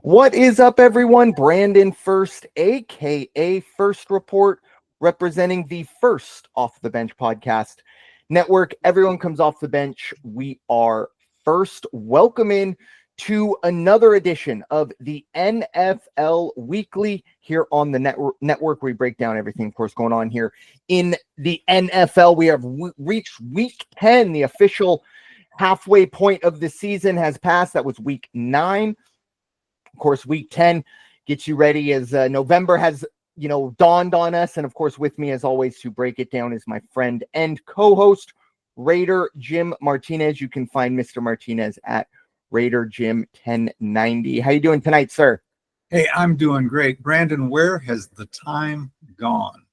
What is up, everyone? Brandon Ferst, aka First Report, representing the First Off the Bench podcast network. Everyone comes off the bench. We are first. Welcome in to another edition of the NFL Weekly here on the network. We break down everything, of course, going on here in the NFL. We have reached week 10. The official halfway point of the season has passed. That was week 9. Of course, week 10 gets you ready as November has, dawned on us. And of course, with me as always to break it down is my friend and co-host, Raider Jim Martinez. You can find Mr. Martinez at Raider Jim 1090. How you doing tonight, sir? Hey, I'm doing great. Brandon, where has the time gone?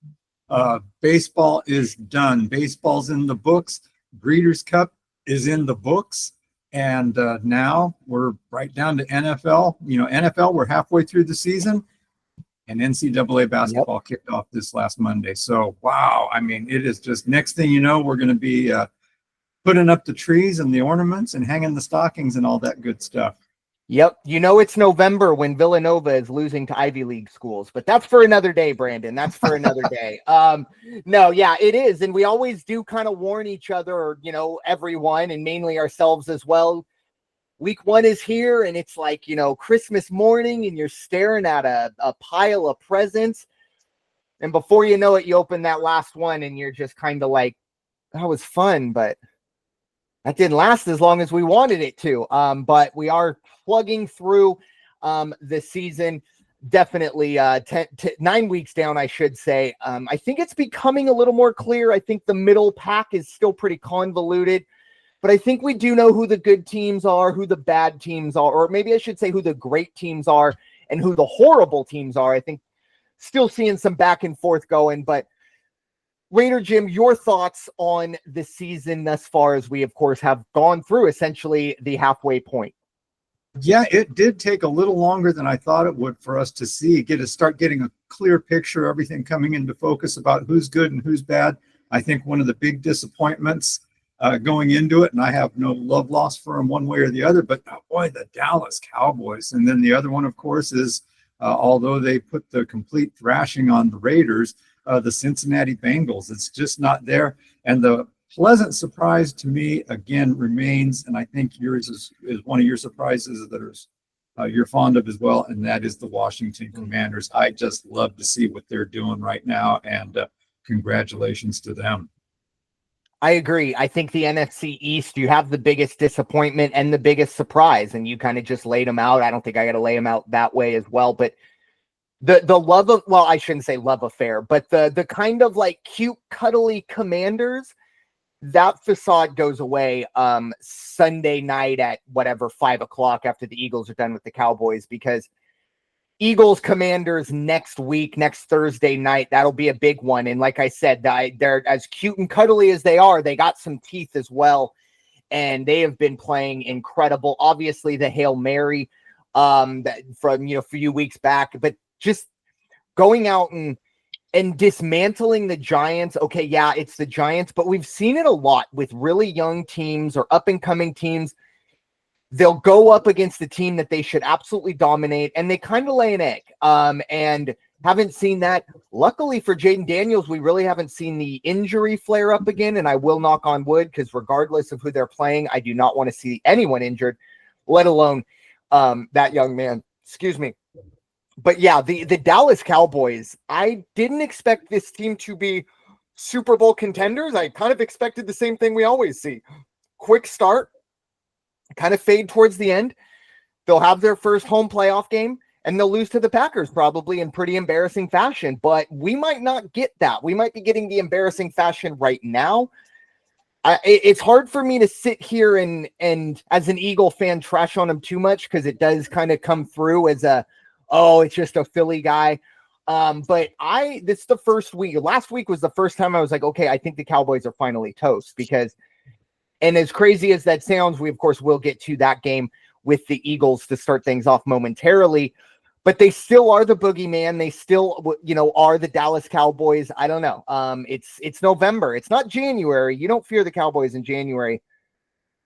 Baseball is done. Baseball's in the books. Breeders' Cup is in the books. And now we're right down to NFL. NFL, we're halfway through the season. And NCAA basketball kicked off this last Monday. So, wow. I mean, it is just next thing you know, we're going to be putting up the trees and the ornaments and hanging the stockings and all that good stuff. Yep. It's November when Villanova is losing to Ivy League schools, but that's for another day, Brandon. That's for another day. No, yeah, it is. And we always do kind of warn each other or, everyone and mainly ourselves as well. Week 1 is here and it's like, Christmas morning and you're staring at a pile of presents. And before you know it, you open that last one and you're just kind of like, that was fun, but that didn't last as long as we wanted it to. But we are plugging through the season. Definitely 9 weeks down, I should say. I think it's becoming a little more clear. I think the middle pack is still pretty convoluted, but I think we do know who the good teams are, who the bad teams are, or maybe I should say who the great teams are and who the horrible teams are. I think still seeing some back and forth going, but Raider Jim, your thoughts on the season thus far as we, of course, have gone through essentially the halfway point. Yeah, it did take a little longer than I thought it would for us to start getting a clear picture, everything coming into focus about who's good and who's bad. I think one of the big disappointments going into it, and I have no love lost for them one way or the other, but boy, the Dallas Cowboys. And then the other one, of course, is although they put the complete thrashing on the Raiders, the Cincinnati Bengals. It's just not there. And the pleasant surprise to me, again, remains, and I think yours is one of your surprises that you're fond of as well, and that is the Washington Commanders. I just love to see what they're doing right now, and congratulations to them. I agree. I think the NFC East, you have the biggest disappointment and the biggest surprise, and you kind of just laid them out. I don't think I got to lay them out that way as well, but the love of, well, I shouldn't say love affair, but the kind of like cute, cuddly Commanders, that facade goes away Sunday night at whatever 5:00 after the Eagles are done with the Cowboys, because Eagles Commanders next Thursday night, that'll be a big one. And like I said, they're as cute and cuddly as they are, they got some teeth as well, and they have been playing incredible. Obviously the Hail Mary from a few weeks back, but just going out and dismantling the Giants. Okay, yeah, it's the Giants, but we've seen it a lot with really young teams or up-and-coming teams. They'll go up against the team that they should absolutely dominate, and they kind of lay an egg. And haven't seen that. Luckily for Jaden Daniels, we really haven't seen the injury flare up again, and I will knock on wood, because regardless of who they're playing, I do not want to see anyone injured, let alone that young man. Excuse me. But yeah, the Dallas Cowboys, I didn't expect this team to be Super Bowl contenders. I kind of expected the same thing we always see. Quick start, kind of fade towards the end. They'll have their first home playoff game, and they'll lose to the Packers probably in pretty embarrassing fashion. But we might not get that. We might be getting the embarrassing fashion right now. It's hard for me to sit here and as an Eagle fan trash on them too much, because it does kind of come through as it's just a Philly guy. But this is the first week. Last week was the first time I was like, okay, I think the Cowboys are finally toast, because, and as crazy as that sounds, we of course will get to that game with the Eagles to start things off momentarily, but they still are the boogeyman. They still, are the Dallas Cowboys. I don't know. It's November. It's not January. You don't fear the Cowboys in January.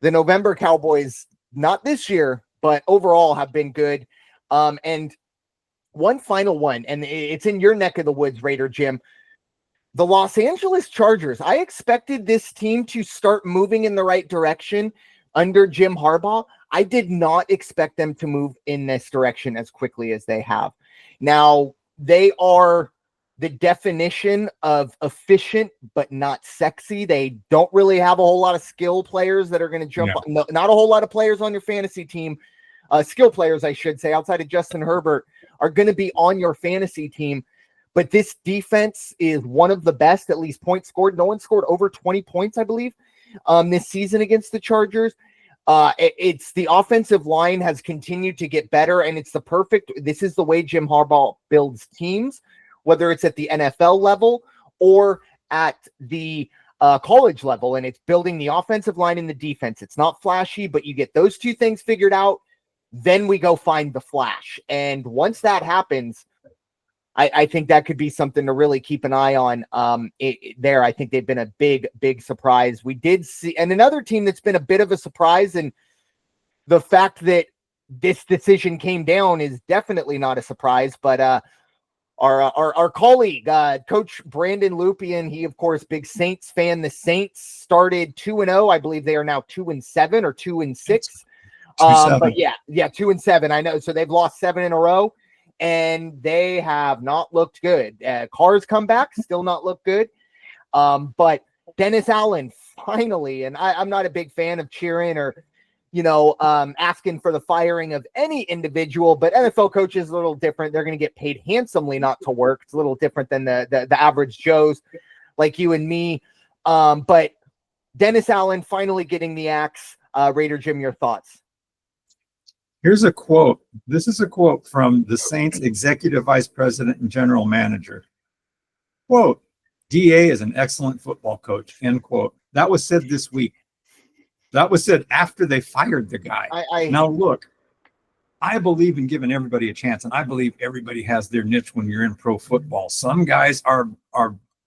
The November Cowboys, not this year, but overall have been good. And one final one, and it's in your neck of the woods, Raider Jim. The Los Angeles Chargers. I expected this team to start moving in the right direction under Jim Harbaugh. I did not expect them to move in this direction as quickly as they have. Now, they are the definition of efficient but not sexy. They don't really have a whole lot of skill players that are going to jump. No, not a whole lot of players on your fantasy team. Skill players, I should say, outside of Justin Herbert, are going to be on your fantasy team. But this defense is one of the best, at least points scored. No one scored over 20 points, I believe, this season against the Chargers. It's the offensive line has continued to get better, and it's this is the way Jim Harbaugh builds teams, whether it's at the NFL level or at the college level, and it's building the offensive line and the defense. It's not flashy, but you get those two things figured out, then we go find the flash. And once that happens, I think that could be something to really keep an eye on there. I think they've been a big, big surprise. We did see, and another team that's been a bit of a surprise, and the fact that this decision came down is definitely not a surprise, but our colleague, Coach Brandon Lupian, he, of course, big Saints fan. The Saints started 2-0. I believe they are now 2-7 or 2-6. But yeah, 2-7. I know. So they've lost 7 in a row. And they have not looked good. Carr's come back, still not looked good. But Dennis Allen finally, and I'm not a big fan of cheering or, asking for the firing of any individual, but NFL coaches are a little different. They're going to get paid handsomely not to work. It's a little different than the average Joes like you and me. But Dennis Allen finally getting the axe. Raider Jim, your thoughts? Here's a quote. This is a quote from the Saints executive vice president and general manager. Quote, DA is an excellent football coach, end quote. That was said this week. That was said after they fired the guy. Now, look, I believe in giving everybody a chance, and I believe everybody has their niche when you're in pro football. Some guys are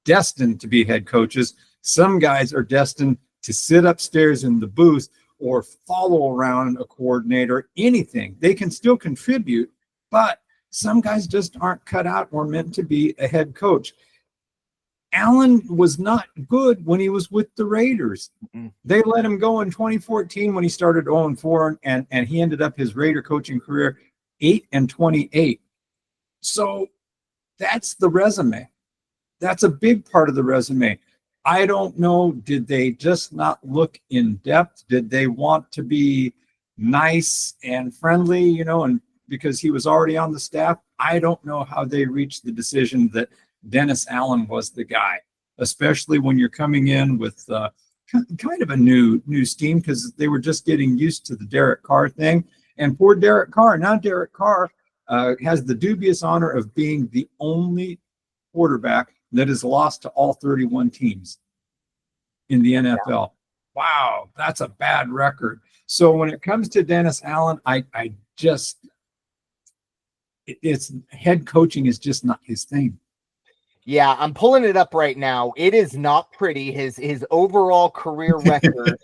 destined to be head coaches. Some guys are destined to sit upstairs in the booth or follow around a coordinator, anything. They can still contribute, but some guys just aren't cut out or meant to be a head coach. Allen was not good when he was with the Raiders. They let him go in 2014 when he started 0-4, and he ended up his Raider coaching career 8-28. So that's the resume. That's a big part of the resume. I don't know. Did they just not look in depth? Did they want to be nice and friendly, and because he was already on the staff? I don't know how they reached the decision that Dennis Allen was the guy, especially when you're coming in with kind of a new scheme, because they were just getting used to the Derek Carr thing. And poor Derek Carr. Now Derek Carr has the dubious honor of being the only quarterback that is lost to all 31 teams in the NFL. Yeah. Wow, that's a bad record. So when it comes to Dennis Allen, it's head coaching is just not his thing. Yeah, I'm pulling it up right now. It is not pretty. His overall career record.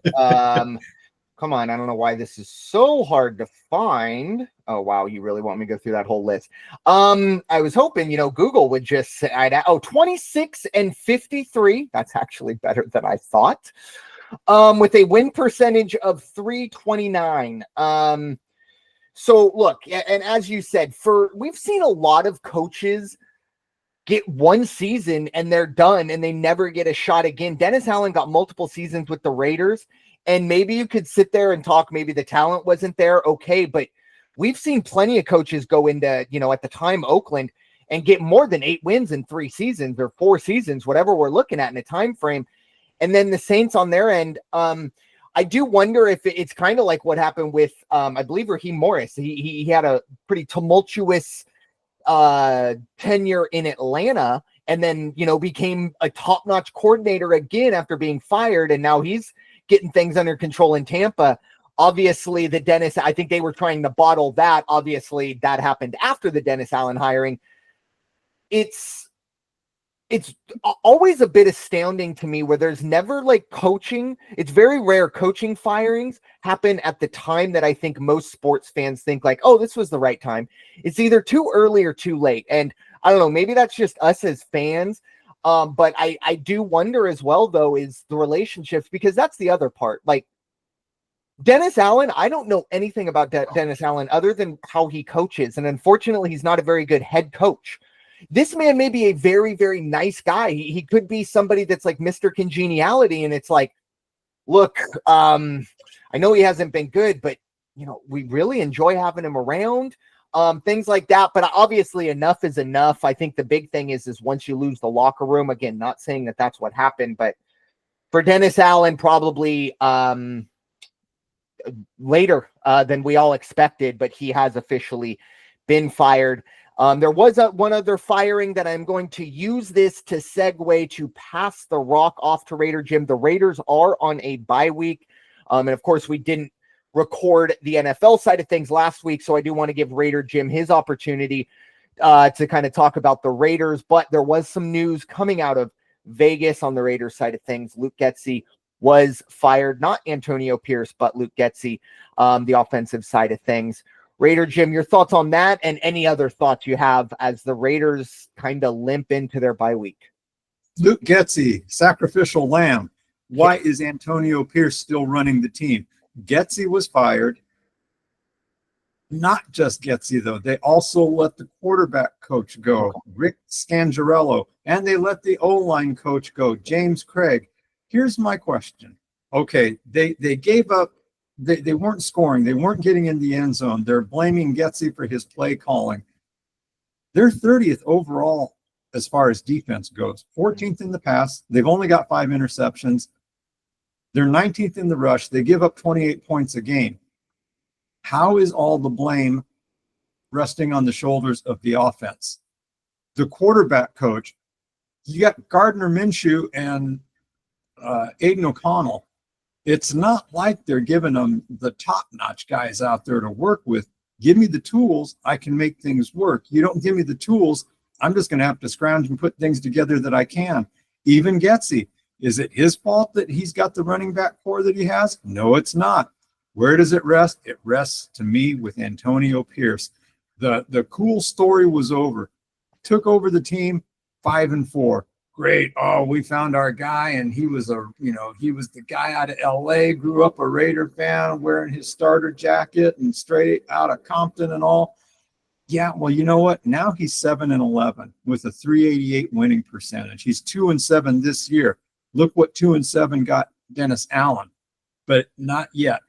Come on, I don't know why this is so hard to find. Oh, wow, you really want me to go through that whole list. I was hoping, Google would just say, 26-53. That's actually better than I thought. With a win percentage of .329. So look, and as you said, we've seen a lot of coaches get one season and they're done and they never get a shot again. Dennis Allen got multiple seasons with the Raiders. And maybe you could sit there and talk, maybe the talent wasn't there. Okay. But we've seen plenty of coaches go into, at the time, Oakland, and get more than 8 wins in 3 seasons or 4 seasons, whatever we're looking at in a time frame. And then the Saints on their end, I do wonder if it's kind of like what happened with, I believe, Raheem Morris. He had a pretty tumultuous tenure in Atlanta, and then, became a top-notch coordinator again after being fired. And now he's getting things under control in Tampa. Obviously, I think they were trying to bottle that. Obviously, that happened after the Dennis Allen hiring. It's it's always a bit astounding to me where there's never like coaching. It's very rare coaching firings happen at the time that I think most sports fans think like, oh, this was the right time. It's either too early or too late. And I don't know, maybe that's just us as fans. But I do wonder as well, though, is the relationships, because that's the other part. Like Dennis Allen, I don't know anything about Dennis Allen other than how he coaches. And unfortunately, he's not a very good head coach. This man may be a very, very nice guy. He could be somebody that's like Mr. Congeniality. And it's like, look, I know he hasn't been good, but, you know, we really enjoy having him around, things like that. But obviously enough is enough. I think the big thing is once you lose the locker room, again, not saying that that's what happened, but for Dennis Allen, probably later than we all expected, but he has officially been fired. There was one other firing that I'm going to use this to segue to pass the rock off to Raider Jim. The Raiders are on a bye week. And of course, we didn't record the NFL side of things last week, so I do want to give Raider Jim his opportunity to kind of talk about the Raiders. But there was some news coming out of Vegas on the Raiders side of things. Luke Getsy was fired, not Antonio Pierce, but Luke Getsy, the offensive side of things. Raider Jim, your thoughts on that and any other thoughts you have as the Raiders kind of limp into their bye week? Luke Getsy, sacrificial lamb. Why is Antonio Pierce still running the team? Getsy was fired. Not just Getsy, though. They also let the quarterback coach go, Rick Scangarello, and they let the O-line coach go, James Craig. Here's my question. Okay, they gave up. They weren't scoring. They weren't getting in the end zone. They're blaming Getsy for his play calling. They're 30th overall as far as defense goes, 14th in the pass. They've only got 5 interceptions. They're 19th in the rush. They give up 28 points a game. How is all the blame resting on the shoulders of the offense? The quarterback coach, you got Gardner Minshew and Aiden O'Connell. It's not like they're giving them the top-notch guys out there to work with. Give me the tools, I can make things work. You don't give me the tools, I'm just going to have to scrounge and put things together that I can. Even Getsy, is it his fault that he's got the running back core that he has? No, it's not. Where does it rest? It rests, to me, with Antonio Pierce. The cool story was over. Took over the team, 5-4. Great. Oh, we found our guy, and he was the guy out of LA, grew up a Raider fan, wearing his starter jacket and straight out of Compton and all. Yeah, well, you know what? Now he's 7-11 with a .388 winning percentage. He's 2-7 this year. Look what 2-7 got Dennis Allen, but not yet.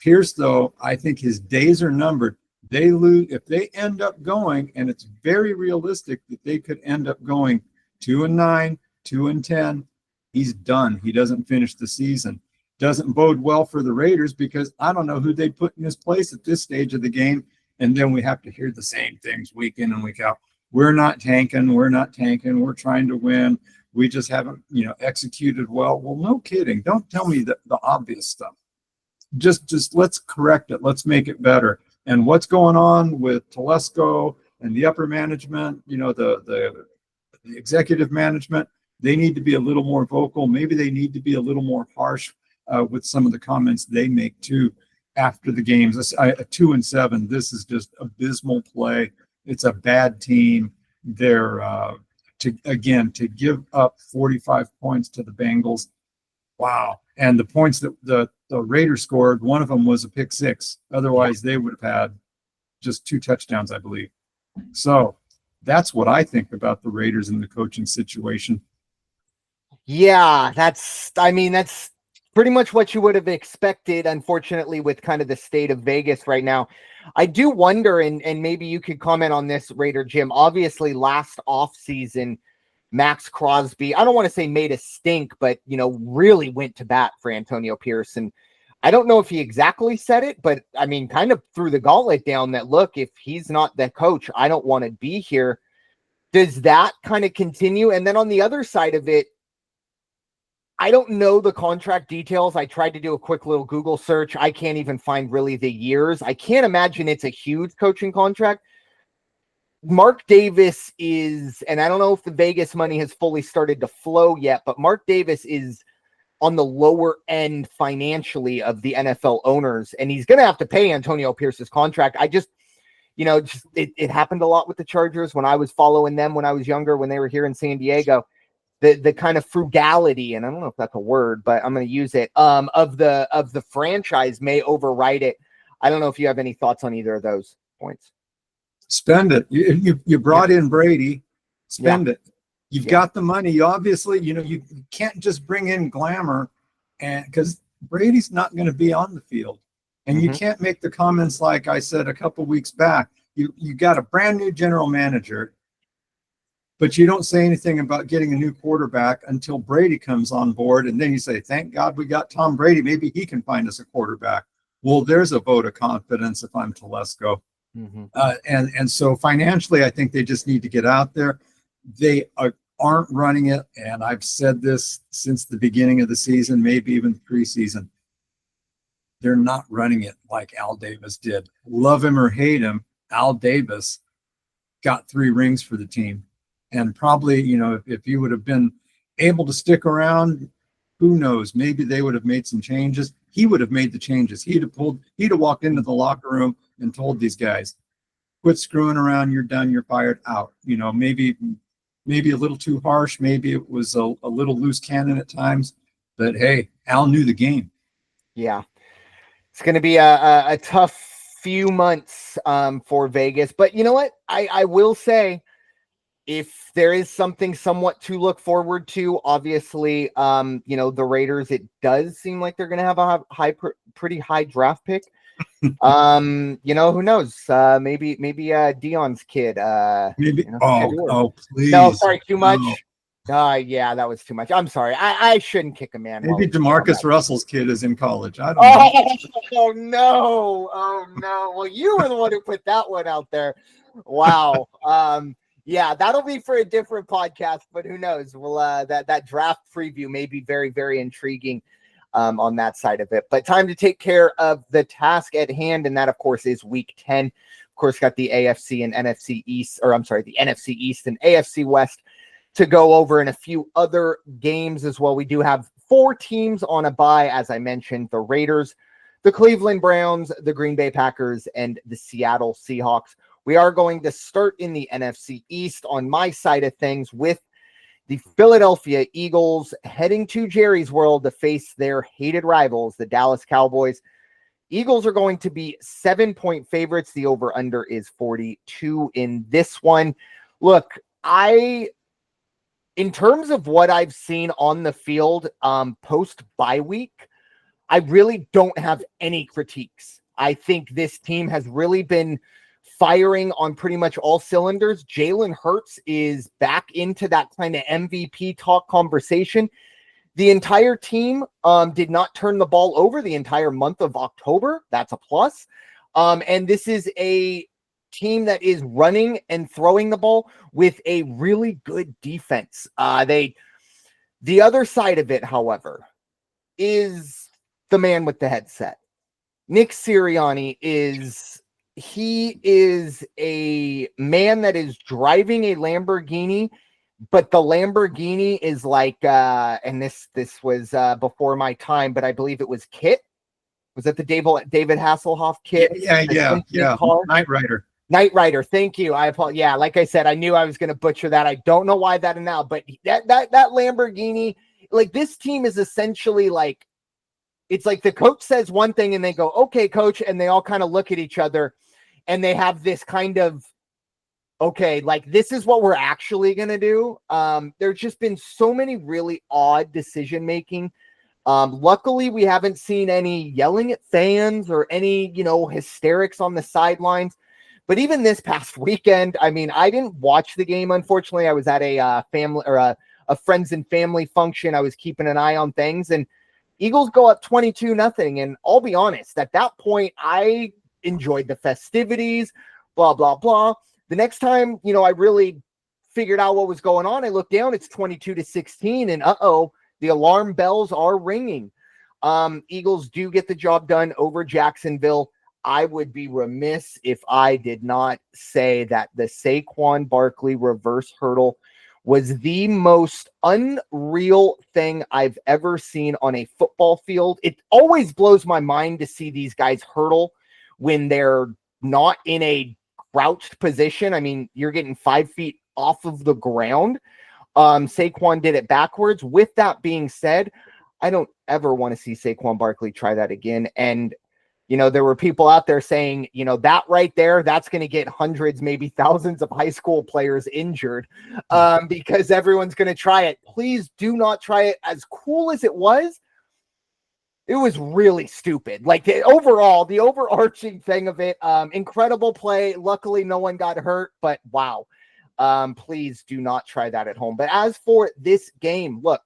Pierce, though, I think his days are numbered. They lose if they end up going, and it's very realistic that they could end up going 2-9, 2-10. He's done. He doesn't finish the season. Doesn't bode well for the Raiders because I don't know who they put in his place at this stage of the game. And then we have to hear the same things week in and week out. We're not tanking. We're not tanking. We're trying to win. We just haven't, executed well. Well, no kidding. Don't tell me the obvious stuff. Just let's correct it. Let's make it better. And what's going on with Telesco and the upper management, the executive management, they need to be a little more vocal. Maybe they need to be a little more harsh with some of the comments they make too after the games. 2-7, this is just abysmal play. It's a bad team. They're to give up 45 points to the Bengals. Wow. And the points that the Raiders scored, one of them was a pick six. Otherwise, they would have had just 2 touchdowns, I believe. So that's what I think about the Raiders in the coaching situation. Yeah, that's pretty much what you would have expected, unfortunately, with kind of the state of Vegas right now. I do wonder, and maybe you could comment on this, Raider Jim. Obviously, last offseason, Max Crosby, I don't want to say made a stink, but, really went to bat for Antonio Pierce. And I don't know if he exactly said it, but kind of threw the gauntlet down that, look, if he's not the coach, I don't want to be here. Does that kind of continue? And then on the other side of it, I don't know the contract details. I tried to do a quick little Google search. I can't even find really the years. I can't imagine it's a huge coaching contract. Mark Davis is, and I don't know if the Vegas money has fully started to flow yet, but Mark Davis is on the lower end financially of the NFL owners, and he's going to have to pay Antonio Pierce's contract. I just, it happened a lot with the Chargers when I was following them when I was younger, when they were here in San Diego. The kind of frugality, and I don't know if that's a word, but I'm going to use it, of the franchise may override it. I don't know if you have any thoughts on either of those points. Spend it. You brought in Brady. Spend it. You've got the money. You obviously, you can't just bring in glamour, and because Brady's not going to be on the field, and you can't make the comments like I said a couple weeks back. You got a brand new general manager, but you don't say anything about getting a new quarterback until Brady comes on board, and then you say, "Thank God we got Tom Brady. Maybe he can find us a quarterback." Well, there's a vote of confidence if I'm Telesco. And so financially, I think they just need to get out there. They aren't running it, and I've said this since the beginning of the season, maybe even preseason. They're not running it like Al Davis did. Love him or hate him, Al Davis got 3 rings for the team. And probably, if you would have been able to stick around, who knows? Maybe they would have made some changes. He would have made the changes. He'd have walked into the locker room and told these guys, quit screwing around. You're done. You're fired. Out. Maybe a little too harsh. Maybe it was a little loose cannon at times. But hey, Al knew the game. Yeah, it's going to be a tough few months for Vegas. But you know what? I will say, if there is something somewhat to look forward to, obviously, the Raiders, it does seem like they're going to have a pretty high draft pick. Who knows? Maybe Dion's kid. Maybe. Please. No, sorry, too much. Yeah, that was too much. I'm sorry. I shouldn't kick a man. Maybe DeMarcus Russell's kid is in college. I don't know. Oh no. Well, you were the one who put that one out there. Wow. Yeah, that'll be for a different podcast, but who knows? Well, that draft preview may be very, very intriguing on that side of it. But time to take care of the task at hand, and that, of course, is Week 10. Of course, got the AFC and NFC East, or I'm sorry, the NFC East and AFC West to go over, and a few other games as well. We do have 4 teams on a bye, as I mentioned: the Raiders, the Cleveland Browns, the Green Bay Packers, and the Seattle Seahawks. We are going to start in the NFC East on my side of things with the Philadelphia Eagles heading to Jerry's World to face their hated rivals, the Dallas Cowboys. Eagles are going to be 7-point favorites. The over-under is 42 in this one. Look, in terms of what I've seen on the field post-bye week, I really don't have any critiques. I think this team has really been firing on pretty much all cylinders. Jalen Hurts is back into that kind of MVP talk conversation. The entire team did not turn the ball over the entire month of October. That's a plus. And this is a team that is running and throwing the ball with a really good defense. The other side of it, however, is the man with the headset. Nick Sirianni is a man that is driving a Lamborghini, but the Lamborghini is like, and this was before my time, but I believe it was Kit. Was that the David Hasselhoff Kit? Yeah. Knight Rider. Thank you. Yeah, like I said, I knew I was going to butcher that. I don't know why that now, but that Lamborghini, like, this team is essentially like, it's like the coach says one thing and they go, okay, coach. And they all kind of look at each other and they have this kind of, okay, like, this is what we're actually going to do. There's just been so many really odd decision-making. Luckily, we haven't seen any yelling at fans or any, hysterics on the sidelines. But even this past weekend, I mean, I didn't watch the game, unfortunately. I was at a family or a friends and family function. I was keeping an eye on things, and Eagles go up 22-0. And I'll be honest, at that point, I enjoyed the festivities, blah, blah, blah. The next time, I really figured out what was going on, I looked down, it's 22-16, and the alarm bells are ringing. Eagles do get the job done over Jacksonville. I would be remiss if I did not say that the Saquon Barkley reverse hurdle was the most unreal thing I've ever seen on a football field. It always blows my mind to see these guys hurdle when they're not in a crouched position. I mean, you're getting 5 feet off of the ground. Saquon did it backwards. With that being said, I don't ever want to see Saquon Barkley try that again. And there were people out there saying, that right there, that's going to get hundreds, maybe thousands of high school players injured because everyone's going to try it. Please do not try it. As cool as it was really stupid. Like the overarching thing of it, incredible play. Luckily, no one got hurt, but wow. Please do not try that at home. But as for this game, look,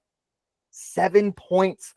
7 points.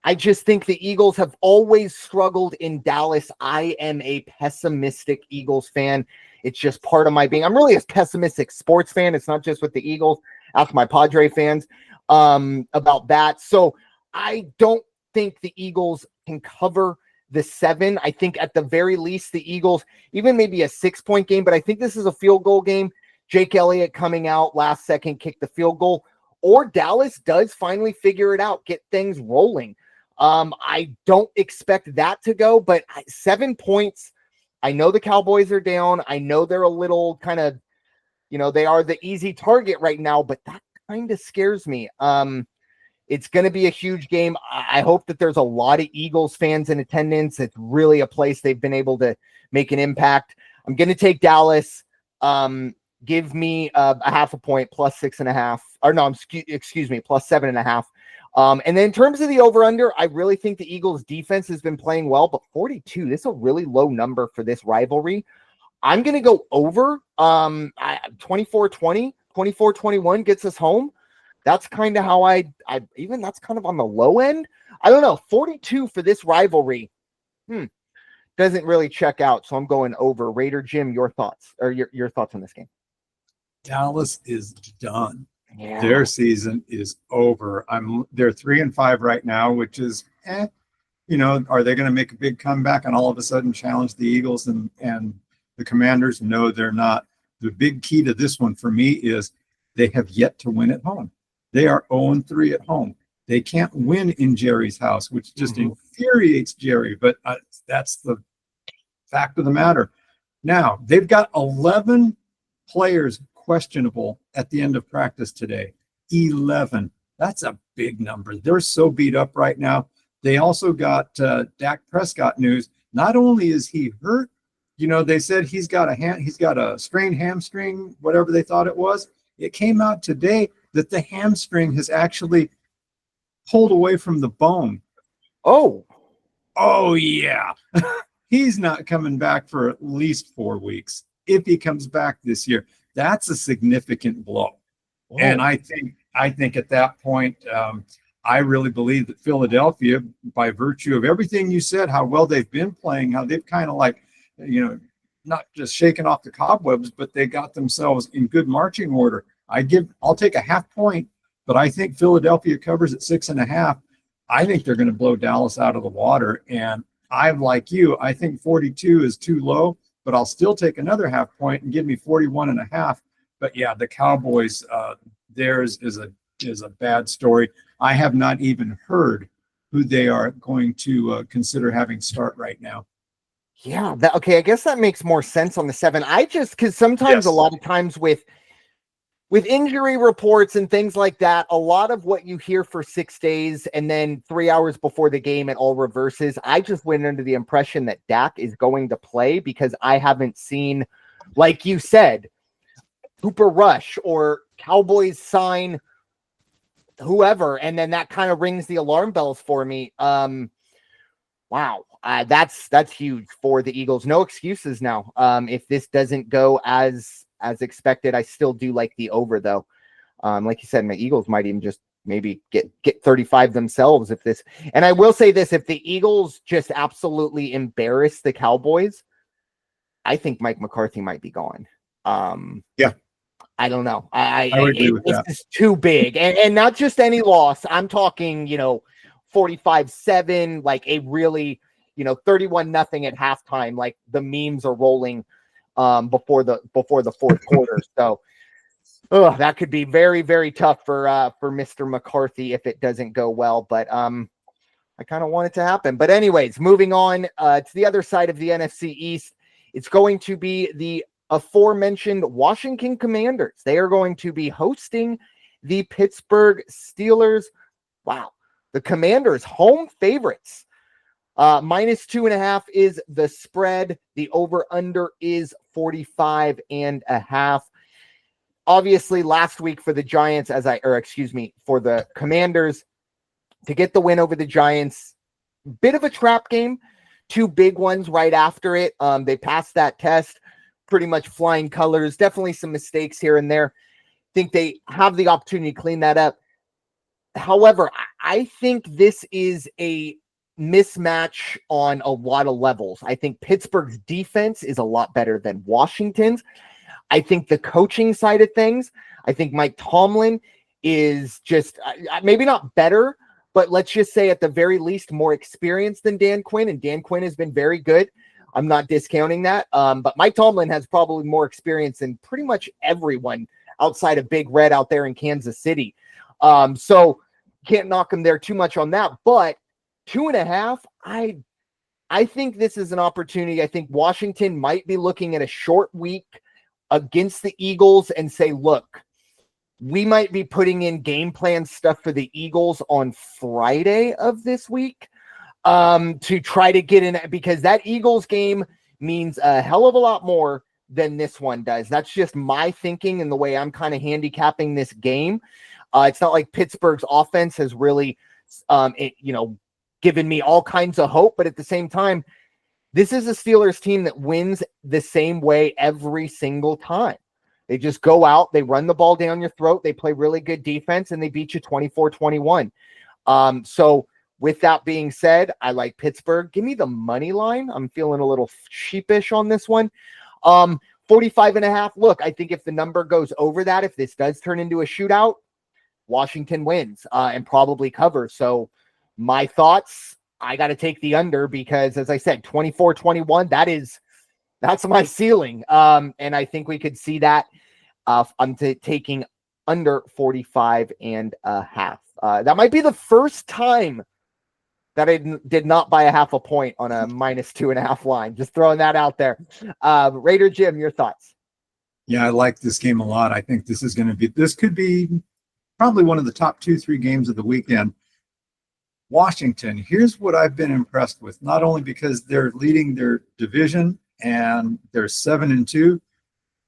I just think the Eagles have always struggled in Dallas. I am a pessimistic Eagles fan. It's just part of my being. I'm really a pessimistic sports fan. It's not just with the Eagles. Ask my Padre fans about that. So I don't think the Eagles can cover the 7. I think at the very least, the Eagles, even maybe a 6-point game, but I think this is a field goal game. Jake Elliott coming out last second, kick the field goal, or Dallas does finally figure it out, get things rolling. I don't expect that to go, but 7 points. I know the Cowboys are down. I know they're a little kind of, they are the easy target right now, but that kind of scares me. It's going to be a huge game. I hope that there's a lot of Eagles fans in attendance. It's really a place they've been able to make an impact. I'm going to take Dallas. Give me a half a point plus 6.5, or no, excuse me, plus 7.5. And then in terms of the over-under, I really think the Eagles defense has been playing well, but 42, this is a really low number for this rivalry. I'm going to go over 24-20, 24-21 gets us home. That's kind of how that's kind of on the low end. I don't know, 42 for this rivalry. Doesn't really check out. So I'm going over. Raider Jim, your thoughts or your thoughts on this game? Dallas is done. Yeah. Their season is over. They're 3-5 right now, which is, are they going to make a big comeback and all of a sudden challenge the Eagles and the Commanders? No, they're not. The big key to this one for me is they have yet to win at home. They are 0-3 at home. They can't win in Jerry's house, which just infuriates Jerry, but that's the fact of the matter. Now, they've got 11 players questionable at the end of practice today. 11. That's a big number. They're so beat up right now. They also got Dak Prescott news. Not only is he hurt, they said he's got a strained hamstring, whatever they thought it was. It came out today that the hamstring has actually pulled away from the bone. Oh yeah. He's not coming back for at least 4 weeks. If he comes back this year, that's a significant blow. Whoa. And I think at that point, I really believe that Philadelphia, by virtue of everything you said, how well they've been playing, how they've kind of not just shaken off the cobwebs, but they got themselves in good marching order. I'll take a half point, but I think Philadelphia covers at 6.5. I think they're going to blow Dallas out of the water. And I'm like you, I think 42 is too low, but I'll still take another half point and give me 41.5. But yeah, the Cowboys, theirs is a bad story. I have not even heard who they are going to consider having start right now. Yeah. Okay. I guess that makes more sense on the 7. Because sometimes a lot of times with injury reports and things like that, a lot of what you hear for 6 days and then 3 hours before the game, it all reverses. I just went under the impression that Dak is going to play because I haven't seen, like you said, Cooper Rush or Cowboys sign whoever. And then that kind of rings the alarm bells for me. Wow. That's huge for the Eagles. No excuses now. If this doesn't go as expected, I still do like the over though. Like you said, my Eagles might even just maybe get 35 themselves if this, and I will say this, if the Eagles just absolutely embarrass the Cowboys, I think Mike McCarthy might be gone. Yeah. I don't know. I would agree with that. This is too big. And not just any loss. I'm talking, 45-7, like a really, 31-0 at halftime. Like the memes are rolling before the fourth quarter. So that could be very, very tough for Mr. McCarthy if it doesn't go well. But I kind of want it to happen. But anyways, moving on to the other side of the NFC East, it's going to be the aforementioned Washington Commanders. They are going to be hosting the Pittsburgh Steelers. Wow. The Commanders, home favorites. -2.5 is the spread. The over-under is 45.5. Obviously, last week for the Giants, for the Commanders, to get the win over the Giants, bit of a trap game. Two big ones right after it. They passed that test, pretty much flying colors. Definitely some mistakes here and there. Think they have the opportunity to clean that up. However, I think this is a mismatch on a lot of levels. I think Pittsburgh's defense is a lot better than Washington's. I think the coaching side of things, I think Mike Tomlin is just maybe not better, but let's just say at the very least more experienced than Dan Quinn, and Dan Quinn has been very good. I'm not discounting that, but Mike Tomlin has probably more experience than pretty much everyone outside of Big Red out there in Kansas City. So can't knock him there too much on that, but 2.5, I think this is an opportunity. I think Washington might be looking at a short week against the Eagles and say, look, we might be putting in game plan stuff for the Eagles on Friday of this week to try to get in, because that Eagles game means a hell of a lot more than this one does. That's just my thinking and the way I'm kind of handicapping this game. It's not like Pittsburgh's offense has really, given me all kinds of hope, but at the same time, this is a Steelers team that wins the same way every single time. They just go out, they run the ball down your throat, they play really good defense, and they beat you 24-21. So with that being said, I like Pittsburgh. Give me the money line. I'm feeling a little sheepish on this one. 45.5. Look, I think if the number goes over that, if this does turn into a shootout, Washington wins and probably covers. So my thoughts, I got to take the under because, as I said, 24-21, that's my ceiling. And I think we could see that. I'm taking under 45.5. That might be the first time that I did not buy a half a point on a -2.5 line. Just throwing that out there. Raider Jim, your thoughts? Yeah, I like this game a lot. I think this could be probably one of the top 2-3 games of the weekend. Washington, here's what I've been impressed with, not only because they're leading their division and they're 7-2,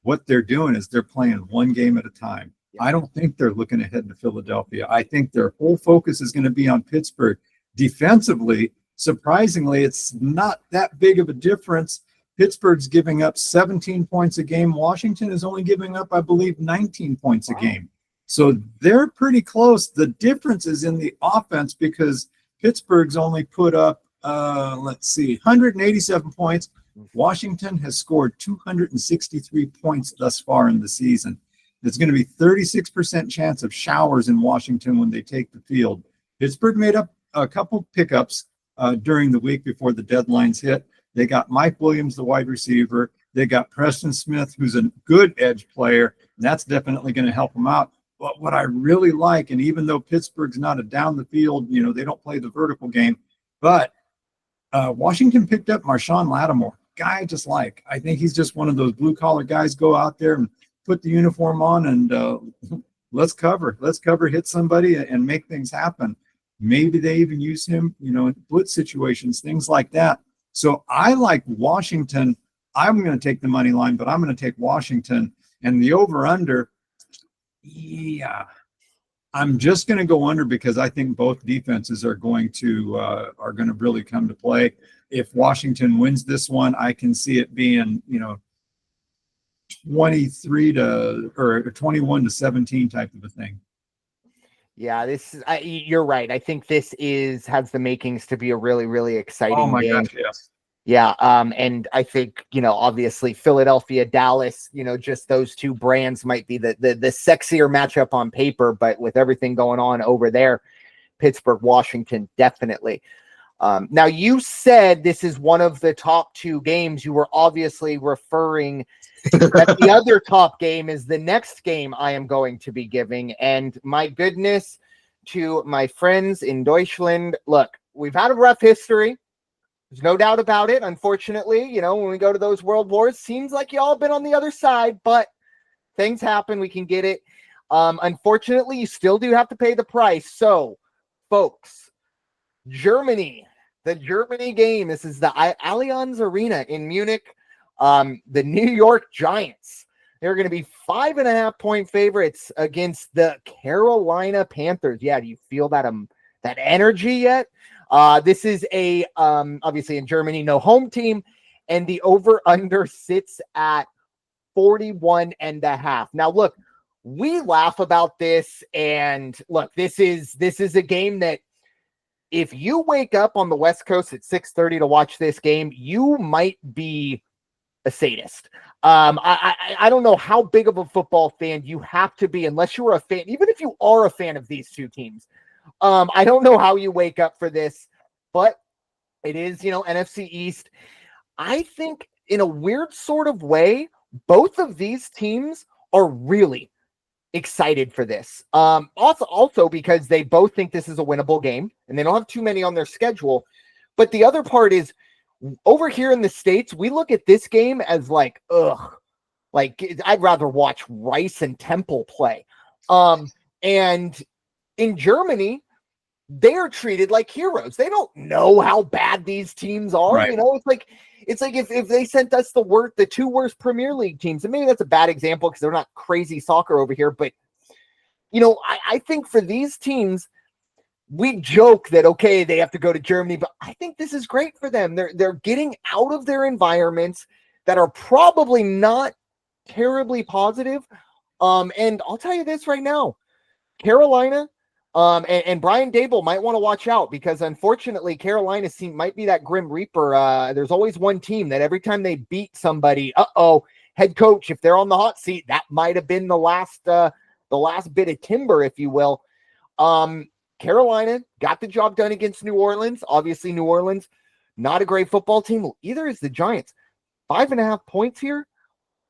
what they're doing is they're playing one game at a time. I don't think they're looking ahead to Philadelphia. I think their whole focus is going to be on Pittsburgh. Defensively, surprisingly, it's not that big of a difference. Pittsburgh's giving up 17 points a game. Washington is only giving up, I believe, 19 points a game. So they're pretty close. The difference is in the offense because Pittsburgh's only put up, 187 points. Washington has scored 263 points thus far in the season. There's going to be 36% chance of showers in Washington when they take the field. Pittsburgh made up a couple pickups during the week before the deadlines hit. They got Mike Williams, the wide receiver. They got Preston Smith, who's a good edge player, and that's definitely going to help them out. But what I really like, and even though Pittsburgh's not a down the field, they don't play the vertical game, but Washington picked up Marshawn Lattimore, guy I just like. I think he's just one of those blue collar guys. Go out there and put the uniform on and let's cover, hit somebody and make things happen. Maybe they even use him, in blitz situations, things like that. So I like Washington. I'm going to take the money line, but I'm going to take Washington and the over under. Yeah, I'm just going to go under because I think both defenses are going to really come to play. If Washington wins this one, I can see it being 21-17 type of a thing. Yeah, you're right. I think this has the makings to be a really, really exciting game. Gosh, yes. Yeah, and I think, obviously Philadelphia, Dallas, just those two brands might be the sexier matchup on paper, but with everything going on over there, Pittsburgh, Washington, definitely. Now, you said this is one of the top 2 games. You were obviously referring that the other top game is the next game I am going to be giving. And my goodness, to my friends in Deutschland, look, we've had a rough history. There's no doubt about it. Unfortunately, when we go to those world wars, seems like y'all been on the other side, but things happen. We can get it. Unfortunately, you still do have to pay the price. So, folks, Germany, the Germany game. This is the Allianz Arena in Munich. The New York Giants. They're going to be 5.5-point favorites against the Carolina Panthers. Yeah, do you feel that that energy yet? This is a obviously in Germany, no home team, and the over/under sits at 41.5. Now, look, we laugh about this, and look, this is a game that if you wake up on the West Coast at 6:30 to watch this game, you might be a sadist. I don't know how big of a football fan you have to be, unless you are a fan, even if you are a fan of these 2 teams. I don't know how you wake up for this, but it is, NFC East. I think in a weird sort of way, both of these teams are really excited for this. Also because they both think this is a winnable game and they don't have too many on their schedule. But the other part is, over here in the States, we look at this game as like, I'd rather watch Rice and Temple play. And in Germany, they are treated like heroes. They don't know how bad these teams are. Right. It's like if they sent us the 2 worst Premier League teams, and maybe that's a bad example because they're not crazy soccer over here. But, I think for these teams, we joke that, okay, they have to go to Germany, but I think this is great for them. They're getting out of their environments that are probably not terribly positive. And I'll tell you this right now, Carolina, and Brian Dable might want to watch out because unfortunately Carolina might be that Grim Reaper. There's always one team that every time they beat somebody, head coach, if they're on the hot seat, that might have been the last bit of timber, if you will. Carolina got the job done against New Orleans. Obviously, New Orleans, not a great football team. Either is the Giants. 5.5 points here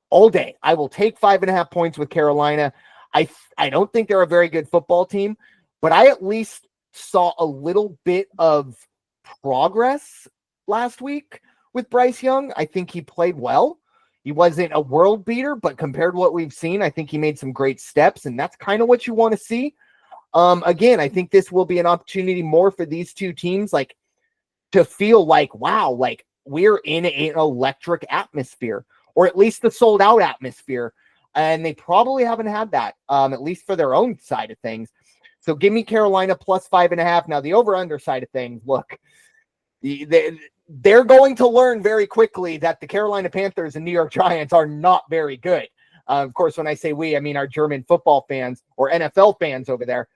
all day. I will take 5.5 points with Carolina. I don't think they're a very good football team, but I at least saw a little bit of progress last week with Bryce Young. I think he played well. He wasn't a world beater, but compared to what we've seen, I think he made some great steps, and that's kind of what you want to see. Again, I think this will be an opportunity more for these 2 teams, to feel like, wow, we're in an electric atmosphere, or at least the sold out atmosphere. And they probably haven't had that, at least for their own side of things. So give me Carolina plus 5.5. Now the over under side of things, look, they're going to learn very quickly that the Carolina Panthers and New York Giants are not very good. Of course, when I say we, I mean our German football fans or NFL fans over there.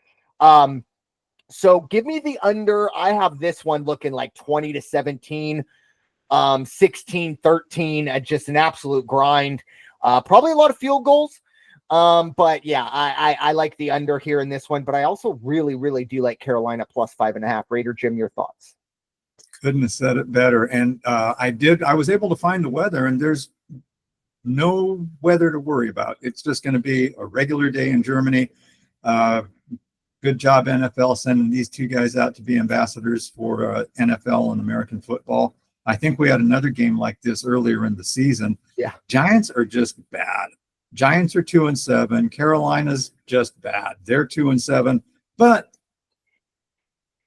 So give me the under. I have this one looking like 20-17, 16-13, just an absolute grind. Probably a lot of field goals. But yeah, I like the under here in this one, but I also really, really do like Carolina plus 5.5. Raider Jim, your thoughts? Couldn't have said it better. And I was able to find the weather, and there's no weather to worry about. It's just going to be a regular day in Germany. Good job, NFL, sending these 2 guys out to be ambassadors for NFL and American football. I think we had another game like this earlier in the season. Yeah. Giants are just bad. Giants are 2-7. Carolina's just bad. They're 2-7. But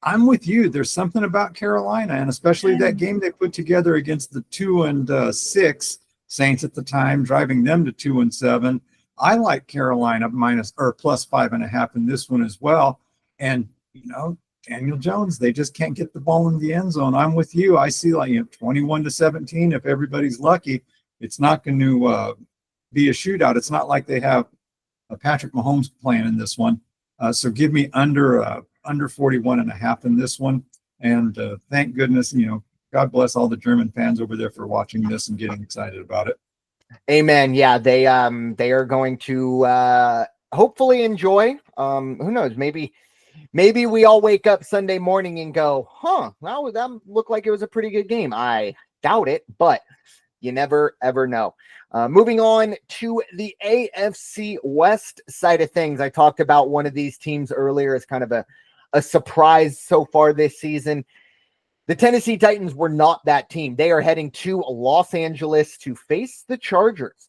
I'm with you. There's something about Carolina, and especially that game they put together against the 2-6 Saints at the time, driving them to 2-7. I like Carolina plus 5.5 in this one as well. And, Daniel Jones, they just can't get the ball in the end zone. I'm with you. I see 21-17. If everybody's lucky, it's not going to be a shootout. It's not like they have Patrick Mahomes playing in this one. So give me under 41.5 in this one. And thank goodness, God bless all the German fans over there for watching this and getting excited about it. Amen. Yeah, they are going to hopefully enjoy. Who knows? Maybe maybe we all wake up Sunday morning and go, that looked like it was a pretty good game. I doubt it, but you never, ever know. Moving on to the AFC West side of things. I talked about one of these teams earlier as kind of a surprise so far this season. The Tennessee Titans were not that team. They are heading to Los Angeles to face the Chargers.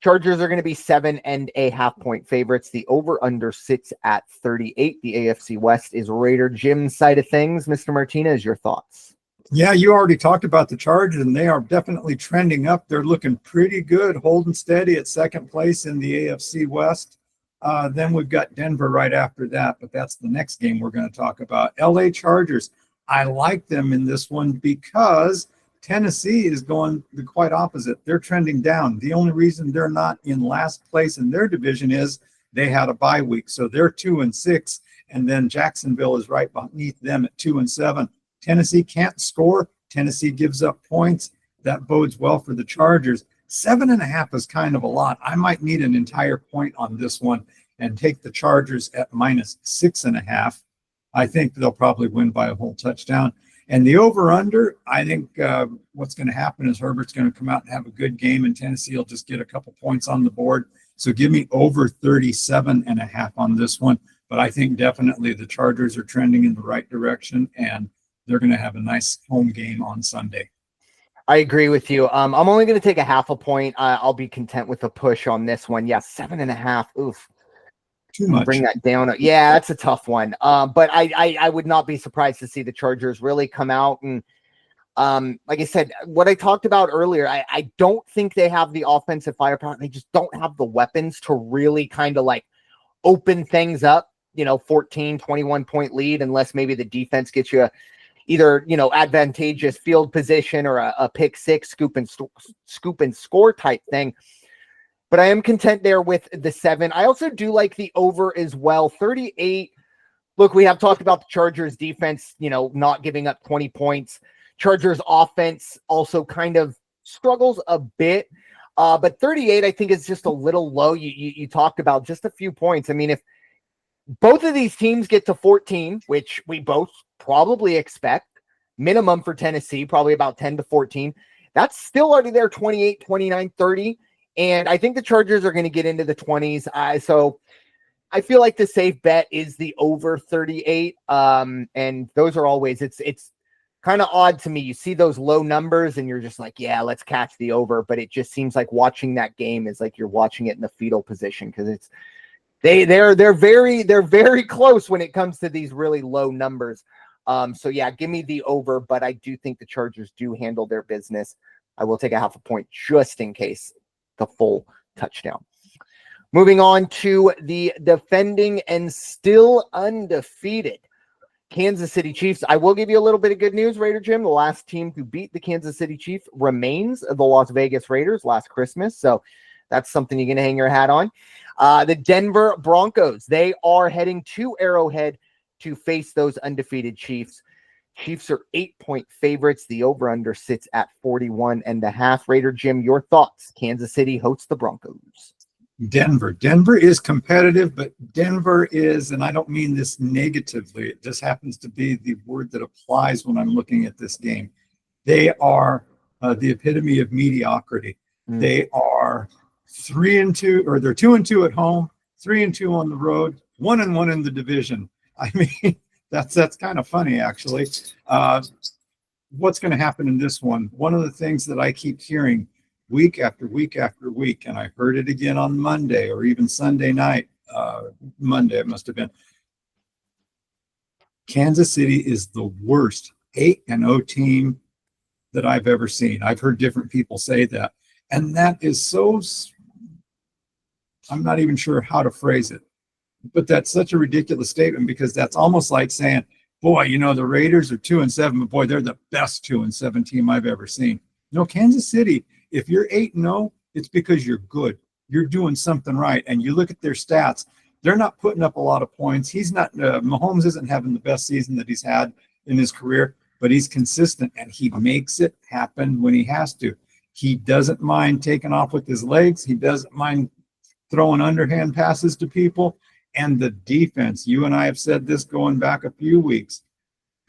Chargers are going to be 7.5 point favorites. The over-under sits at 38. The AFC West is Raider Jim's side of things. Mr. Martinez, your thoughts? Yeah, you already talked about the Chargers, and they are definitely trending up. They're looking pretty good, holding steady at second place in the AFC West. Then we've got Denver right after that, but that's the next game we're going to talk about. LA Chargers, I like them in this one because Tennessee is going the quite opposite. They're trending down. The only reason they're not in last place in their division is they had a bye week. So they're 2-6, and then Jacksonville is right beneath them at 2-7. Tennessee can't score. Tennessee gives up points. That bodes well for the Chargers. 7.5 is kind of a lot. I might need an entire point on this one and take the Chargers at -6.5. I think they'll probably win by a whole touchdown. And the over-under, I think what's going to happen is Herbert's going to come out and have a good game, and Tennessee will just get a couple points on the board. So give me over 37.5 on this one. But I think definitely the Chargers are trending in the right direction, and they're going to have a nice home game on Sunday. I agree with you. I'm only going to take a half a point. I'll be content with a push on this one. Yeah, 7.5. Oof. Too much. Bring that down. Yeah, that's a tough one. But I would not be surprised to see the Chargers really come out and, like I said, what I talked about earlier, I don't think they have the offensive firepower. They just don't have the weapons to really kind of like open things up, 14, 21 point lead, unless maybe the defense gets you either, advantageous field position or a pick six, scoop and score type thing. But I am content there with the 7. I also do like the over as well. 38. Look, we have talked about the Chargers defense, not giving up 20 points. Chargers offense also kind of struggles a bit. But 38, I think, is just a little low. You talked about just a few points. I mean, if both of these teams get to 14, which we both probably expect, minimum for Tennessee, probably about 10 to 14, that's still already there, 28, 29, 30. And I think the Chargers are going to get into the 20s. So I feel like the safe bet is the over 38. And those are always, it's kind of odd to me. You see those low numbers and you're just like, yeah, let's catch the over. But it just seems like watching that game is like you're watching it in the fetal position, because they're very close when it comes to these really low numbers. So yeah, give me the over, but I do think the Chargers do handle their business. I will take a half a point just in case the full touchdown. Moving on to the defending and still undefeated Kansas City Chiefs. I will give you a little bit of good news, Raider Jim. The last team to beat the Kansas City Chiefs remains the Las Vegas Raiders last Christmas. So that's something you're going to hang your hat on. The Denver Broncos, they are heading to Arrowhead to face those undefeated Chiefs. Chiefs are 8-point favorites. The over-under sits at 41.5. Raider Jim, your thoughts? Kansas City hosts the Broncos. Denver. Denver is competitive, but Denver is, and I don't mean this negatively, it just happens to be the word that applies when I'm looking at this game. They are the epitome of mediocrity. They are 3-2, or they're 2-2 at home, 3-2 on the road, 1-1 in the division. I mean, that's kind of funny, actually. What's going to happen in this one? One of the things that I keep hearing week after week after week, and I heard it again on Monday or even Sunday night, Monday it must have been, Kansas City is the worst 8-0 team that I've ever seen. I've heard different people say that. And that is so, I'm not even sure how to phrase it. But that's such a ridiculous statement, because that's almost like saying, boy, the Raiders are 2-7, but boy, they're the best 2-7 team I've ever seen. No, Kansas City, if you're 8-0, it's because you're good. You're doing something right. And you look at their stats, they're not putting up a lot of points. Mahomes isn't having the best season that he's had in his career, but he's consistent and he makes it happen when he has to. He doesn't mind taking off with his legs. He doesn't mind throwing underhand passes to people. And the defense, you and I have said this going back a few weeks,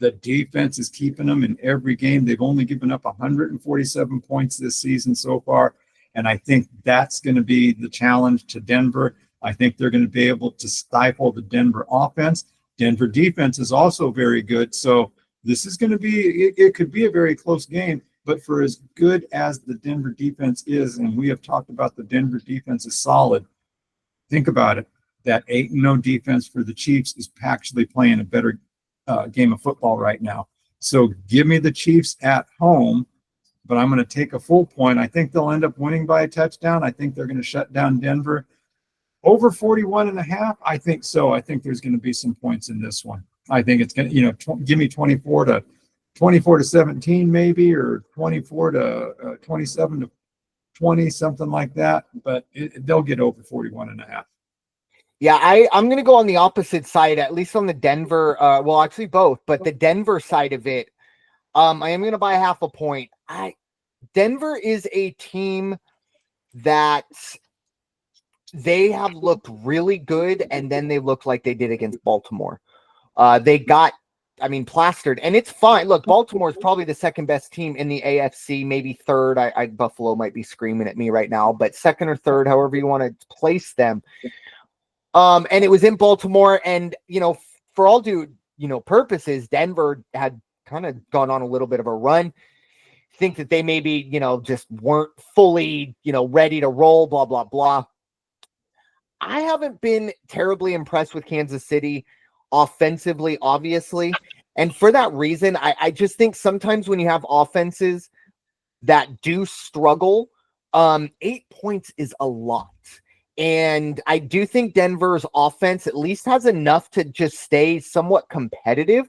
the defense is keeping them in every game. They've only given up 147 points this season so far. And I think that's going to be the challenge to Denver. I think they're going to be able to stifle the Denver offense. Denver defense is also very good. So this is going to be, it could be a very close game. But for as good as the Denver defense is, and we have talked about the Denver defense is solid, think about it. That 8-0 defense for the Chiefs is actually playing a better game of football right now. So give me the Chiefs at home, but I'm going to take a full point. I think they'll end up winning by a touchdown. I think they're going to shut down Denver. Over 41.5, I think so. I think there's going to be some points in this one. I think it's going to, give me 24 to 17 maybe, or 24 to 27 to 20, something like that. But they'll get over 41.5. Yeah, I'm going to go on the opposite side, at least on the Denver. Well, actually both, but the Denver side of it, I am going to buy half a point. Denver is a team that they have looked really good, and then they looked like they did against Baltimore. They got, plastered, and it's fine. Look, Baltimore is probably the second best team in the AFC, maybe third. Buffalo might be screaming at me right now, but second or third, however you want to place them. And it was in Baltimore, and, for all due, purposes, Denver had kind of gone on a little bit of a run. Think that they maybe, just weren't fully, ready to roll, blah, blah, blah. I haven't been terribly impressed with Kansas City offensively, obviously. And for that reason, I just think sometimes when you have offenses that do struggle, 8 points is a lot. And I do think Denver's offense at least has enough to just stay somewhat competitive,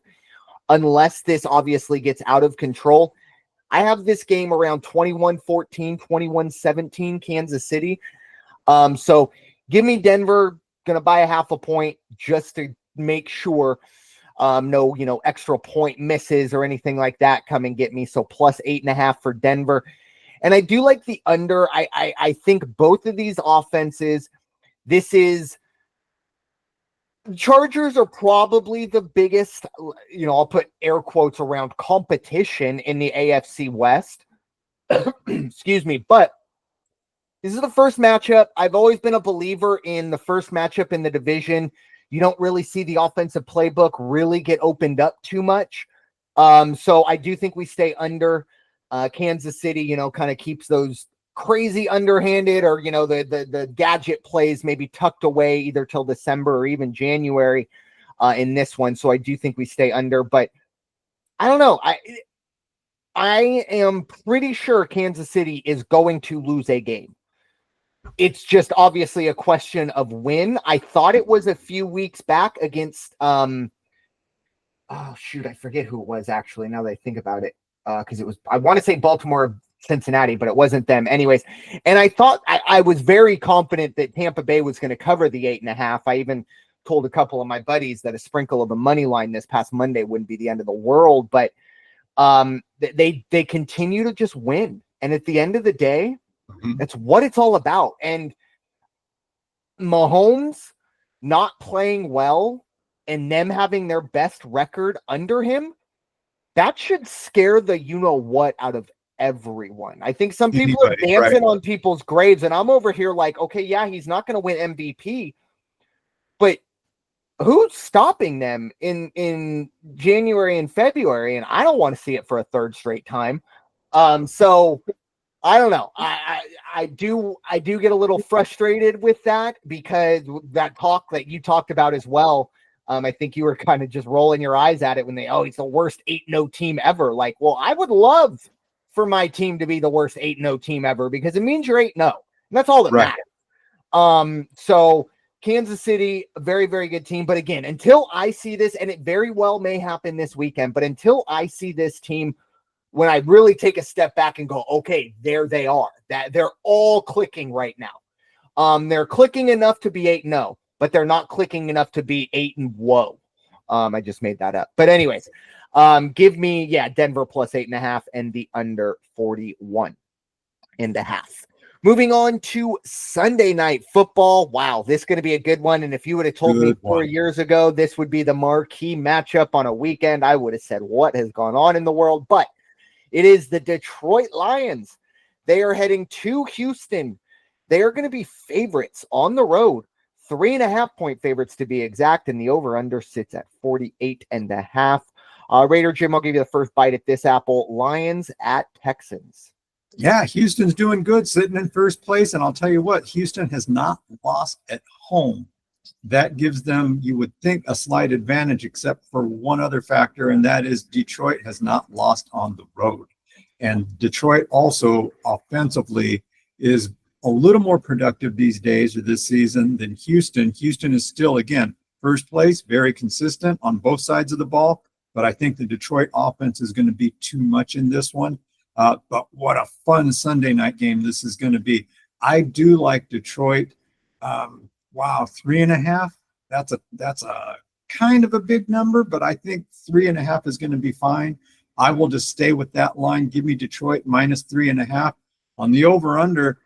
unless this obviously gets out of control. I have this game around 21-14, 21-17, Kansas City. So give me Denver, going to buy a half a point just to make sure no, extra point misses or anything like that come and get me. So plus 8.5 for Denver. And I do like the under. I think both of these offenses, Chargers are probably the biggest, I'll put air quotes around competition in the AFC West. Excuse me. But this is the first matchup. I've always been a believer in the first matchup in the division. You don't really see the offensive playbook really get opened up too much. So I do think we stay under. Kansas City, kind of keeps those crazy underhanded or, the gadget plays maybe tucked away either till December or even January in this one. So I do think we stay under, but I don't know. I am pretty sure Kansas City is going to lose a game. It's just obviously a question of when. I thought it was a few weeks back against, I forget who it was actually, now that I think about it. Because it was, I want to say Baltimore, Cincinnati, but it wasn't them. Anyways, and I thought I was very confident that Tampa Bay was going to cover the 8.5. I even told a couple of my buddies that a sprinkle of the money line this past Monday wouldn't be the end of the world. But they continue to just win, and at the end of the day, that's what it's all about. And Mahomes not playing well and them having their best record under him, that should scare the what out of everyone. I think some people are dancing on people's graves, and I'm over here like, okay, yeah, he's not going to win MVP, but who's stopping them in January and February? And I don't want to see it for a third straight time. So I don't know. I do get a little frustrated with that, because that talk that you talked about as well. I think you were kind of just rolling your eyes at it when it's the worst 8-0 team ever. Like, well, I would love for my team to be the worst 8-0 team ever, because it means you're 8-0. And that's all that matters. So Kansas City, a very, very good team. But again, until I see this, and it very well may happen this weekend, but until I see this team, when I really take a step back and go, okay, there they are, that they're all clicking right now. They're clicking enough to be 8-0. But they're not clicking enough to be 8-0. I just made that up. But anyways, give me, Denver plus 8.5 and the under 41.5. Moving on to Sunday Night Football. Wow, this is going to be a good one. And if you would have told me 4 years ago this would be the marquee matchup on a weekend, I would have said, what has gone on in the world? But it is the Detroit Lions. They are heading to Houston. They are going to be favorites on the road, 3.5-point favorites to be exact, and the over-under sits at 48.5. Raider Jim, I'll give you the first bite at this apple. Lions at Texans. Yeah, Houston's doing good, sitting in first place. And I'll tell you what, Houston has not lost at home. That gives them, you would think, a slight advantage, except for one other factor, and that is Detroit has not lost on the road. And Detroit also offensively is a little more productive these days or this season than Houston. Houston is still, again, first place, very consistent on both sides of the ball. But I think the Detroit offense is going to be too much in this one. But what a fun Sunday night game this is going to be. I do like Detroit. Wow, 3.5. That's a kind of a big number, but I think 3.5 is going to be fine. I will just stay with that line. Give me Detroit minus 3.5. On the over-under,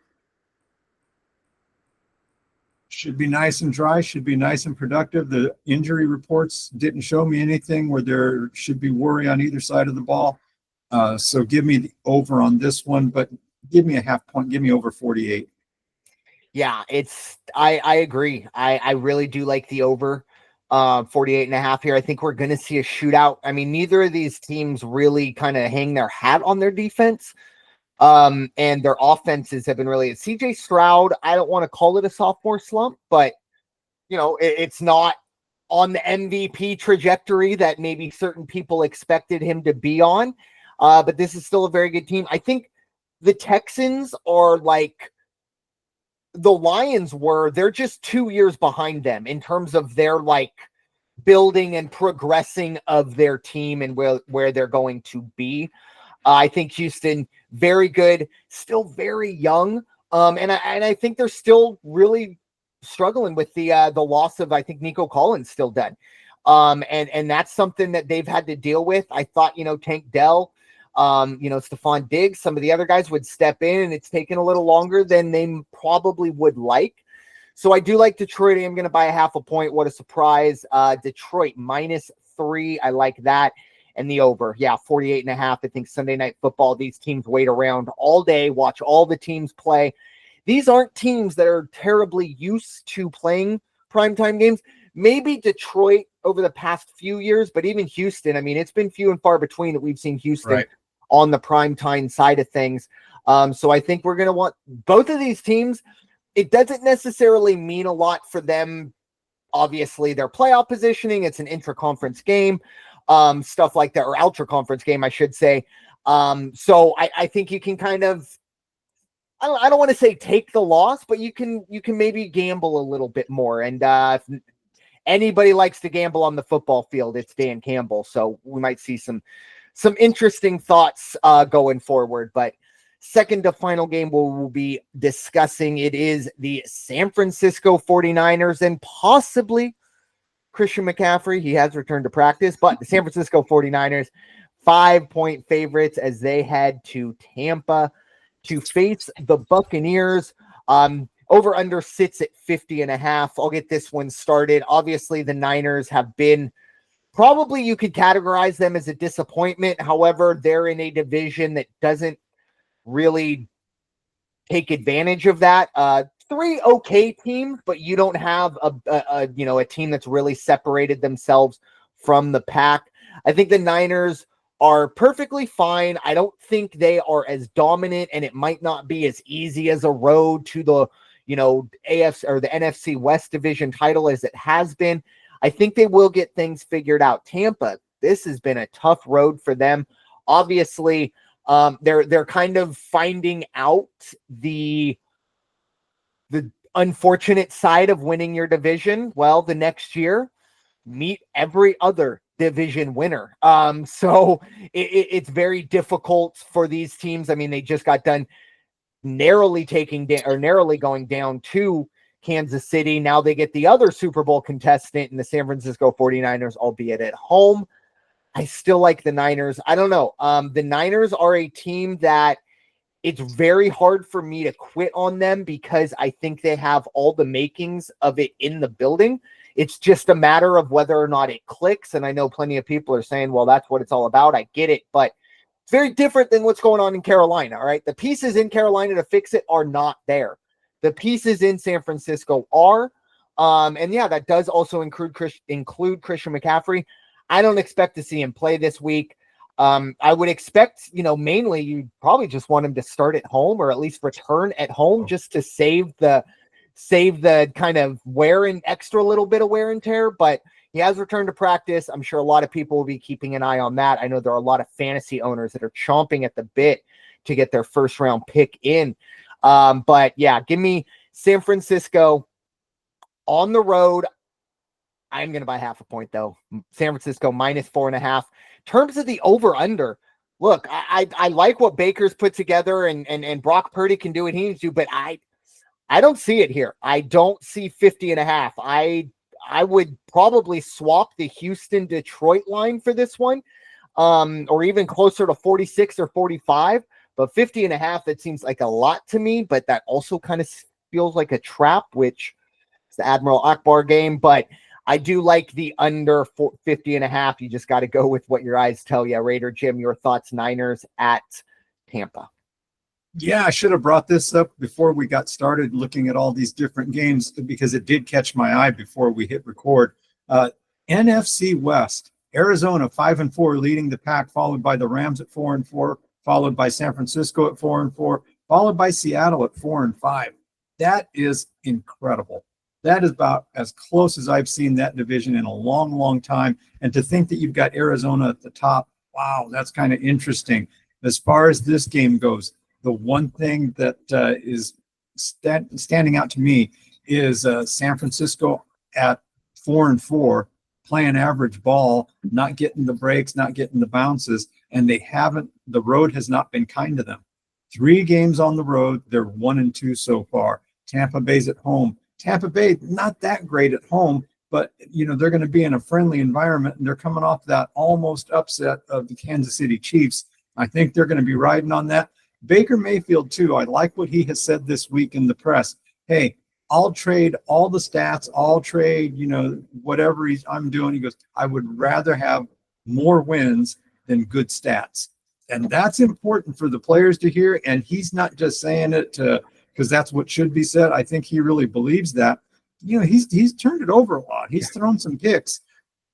should be nice and dry, should be nice and productive. The injury reports didn't show me anything where there should be worry on either side of the ball. So give me the over on this one, but give me a half point. Give me over 48. Yeah, I agree. I really do like the over 48.5 here. I think we're going to see a shootout. I mean, neither of these teams really kind of hang their hat on their defense. And their offenses have been really, CJ Stroud, I don't want to call it a sophomore slump, but it's not on the MVP trajectory that maybe certain people expected him to be on. But this is still a very good team. I think the Texans are like the Lions were. They're just 2 years behind them in terms of their like building and progressing of their team and where they're going to be. I think Houston, very good, still very young. And I think they're still really struggling with the loss of, I think, Nico Collins still dead. And that's something that they've had to deal with. I thought, Tank Dell, Stephon Diggs, some of the other guys would step in, and it's taken a little longer than they probably would like. So I do like Detroit. I'm going to buy a 0.5 point. What a surprise. Detroit minus 3. I like that. And the over, 48.5. I think Sunday Night Football, these teams wait around all day, watch all the teams play. These aren't teams that are terribly used to playing primetime games. Maybe Detroit over the past few years, but even Houston, I mean, it's been few and far between that we've seen Houston on the primetime side of things. So I think we're going to want both of these teams. It doesn't necessarily mean a lot for them. Obviously, their playoff positioning, it's an intra-conference game. Stuff like that, or ultra conference game, I should say. So I think you can kind of, I don't want to say take the loss, but you can maybe gamble a little bit more. And if anybody likes to gamble on the football field, it's Dan Campbell. So we might see some interesting thoughts going forward. But second to final game we'll be discussing, it is the San Francisco 49ers and possibly Christian McCaffrey. He has returned to practice, but the San Francisco 49ers, 5-point favorites as they head to Tampa to face the Buccaneers. Over under sits at 50.5. I'll get this one started. Obviously, the Niners have been probably, you could categorize them as a disappointment. However, they're in a division that doesn't really take advantage of that. 3 okay teams, but you don't have a team that's really separated themselves from the pack. I think the Niners are perfectly fine. I don't think they are as dominant, and it might not be as easy as a road to the AFC or the NFC West division title as it has been. I think they will get things figured out. Tampa, this has been a tough road for them. Obviously, they're kind of finding out the unfortunate side of winning your division. Well, the next year, meet every other division winner. So it's very difficult for these teams. I mean, they just got done narrowly going down to Kansas City. Now they get the other Super Bowl contestant in the San Francisco 49ers, albeit at home. I still like the Niners. I don't know. The Niners are a team that it's very hard for me to quit on them because I think they have all the makings of it in the building. It's just a matter of whether or not it clicks. And I know plenty of people are saying, well, that's what it's all about. I get it, but it's very different than what's going on in Carolina. All right. The pieces in Carolina to fix it are not there. The pieces in San Francisco are. And yeah, that does also include Christian McCaffrey. I don't expect to see him play this week. I would expect, mainly you probably just want him to start at home or at least return at home just to save the kind of extra little bit of wear and tear. But he has returned to practice. I'm sure a lot of people will be keeping an eye on that. I know there are a lot of fantasy owners that are chomping at the bit to get their first round pick in. But yeah, give me San Francisco on the road. I'm going to buy half a point though. San Francisco -4.5. In terms of the over under, look, I like what Baker's put together and Brock Purdy can do what he needs to, but I don't see it here. I don't see 50.5. I would probably swap the Houston-Detroit line for this one, or even closer to 46 or 45. But 50.5, that seems like a lot to me, but that also kind of feels like a trap, which is the Admiral Akbar game. But I do like the under 50.5. You just got to go with what your eyes tell you. Raider Jim, your thoughts, Niners at Tampa. Yeah, I should have brought this up before we got started looking at all these different games because it did catch my eye before we hit record. NFC West, Arizona 5-4 leading the pack, followed by the Rams at 4-4, followed by San Francisco at 4-4, followed by Seattle at 4-5. That is incredible. That is about as close as I've seen that division in a long, long time. And to think that you've got Arizona at the top, wow, that's kind of interesting. As far as this game goes, the one thing that is standing out to me is San Francisco at 4-4, playing average ball, not getting the breaks, not getting the bounces, and the road has not been kind to them. 3 games on the road, they're 1-2 so far. Tampa Bay's at home. Tampa Bay, not that great at home, but they're going to be in a friendly environment, and they're coming off that almost upset of the Kansas City Chiefs. I think they're going to be riding on that. Baker Mayfield, too. I like what he has said this week in the press. Hey, I'll trade all the stats. I'll trade, whatever I'm doing. He goes, I would rather have more wins than good stats. And that's important for the players to hear. And he's not just saying it because that's what should be said. I think he really believes that. He's turned it over a lot. He's thrown some picks.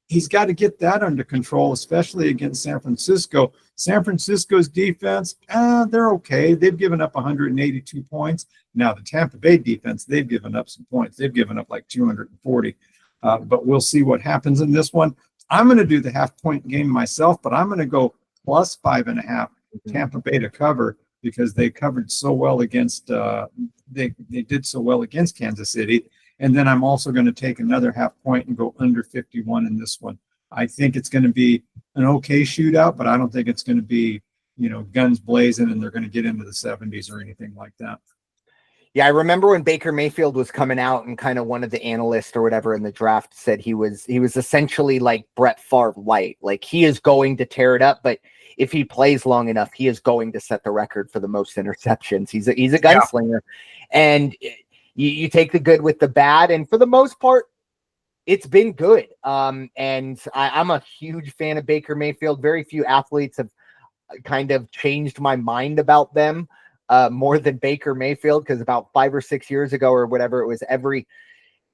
He's got to get that under control, especially against San Francisco. San Francisco's defense, they're okay. They've given up 182 points. Now, the Tampa Bay defense, they've given up some points. They've given up like 240. But we'll see what happens in this one. I'm going to do the half-point game myself, but I'm going to go plus 5.5 Tampa Bay to cover because they covered so well against they did so well against Kansas City. And then I'm also going to take another half point and go under 51 in this one. I think it's going to be an okay shootout, but I don't think it's going to be, guns blazing and they're going to get into the 70s or anything like that. Yeah, I remember when Baker Mayfield was coming out and kind of one of the analysts or whatever in the draft said he was essentially like Brett Favre light. Like he is going to tear it up, but if he plays long enough, he is going to set the record for the most interceptions. He's a gunslinger. Yeah. And you take the good with the bad, and for the most part, it's been good. And I'm a huge fan of Baker Mayfield. Very few athletes have kind of changed my mind about them more than Baker Mayfield, because about 5 or 6 years ago or whatever, it was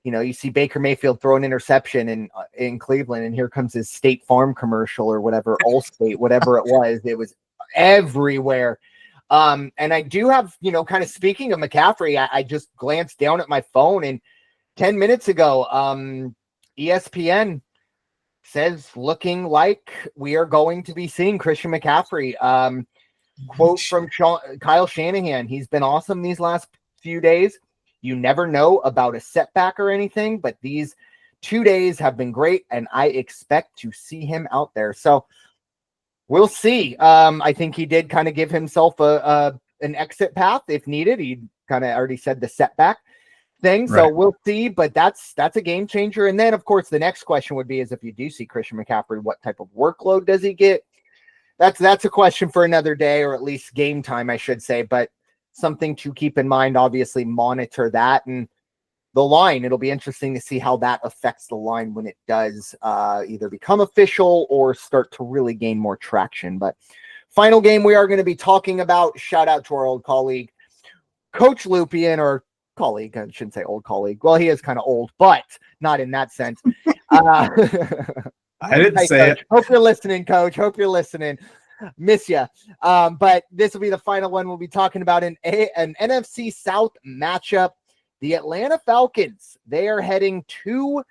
you see Baker Mayfield throw an interception in Cleveland, and here comes his State Farm commercial or whatever, Allstate, whatever it was everywhere. And I do have, kind of speaking of McCaffrey, I just glanced down at my phone, and 10 minutes ago, ESPN says looking like we are going to be seeing Christian McCaffrey. Quote from Kyle Shanahan. He's been awesome these last few days. You never know about a setback or anything, but these 2 days have been great, and I expect to see him out there. So we'll see. I think he did kind of give himself an exit path if needed. He kind of already said the setback thing. Right. So we'll see, but that's a game changer. And then, of course, the next question would be is if you do see Christian McCaffrey, what type of workload does he get? That's a question for another day, or at least game time, I should say, but something to keep in mind. Obviously, monitor that and the line. It'll be interesting to see how that affects the line when it does either become official or start to really gain more traction. But final game we are going to be talking about. Shout out to our old colleague, Coach Lupien, or colleague. I shouldn't say old colleague. Well, he is kind of old, but not in that sense. I didn't say Coach. it. Hope you're listening, Coach. Hope you're listening. Miss you. But this will be the final one. We'll be talking about an NFC South matchup. The Atlanta Falcons, they are heading to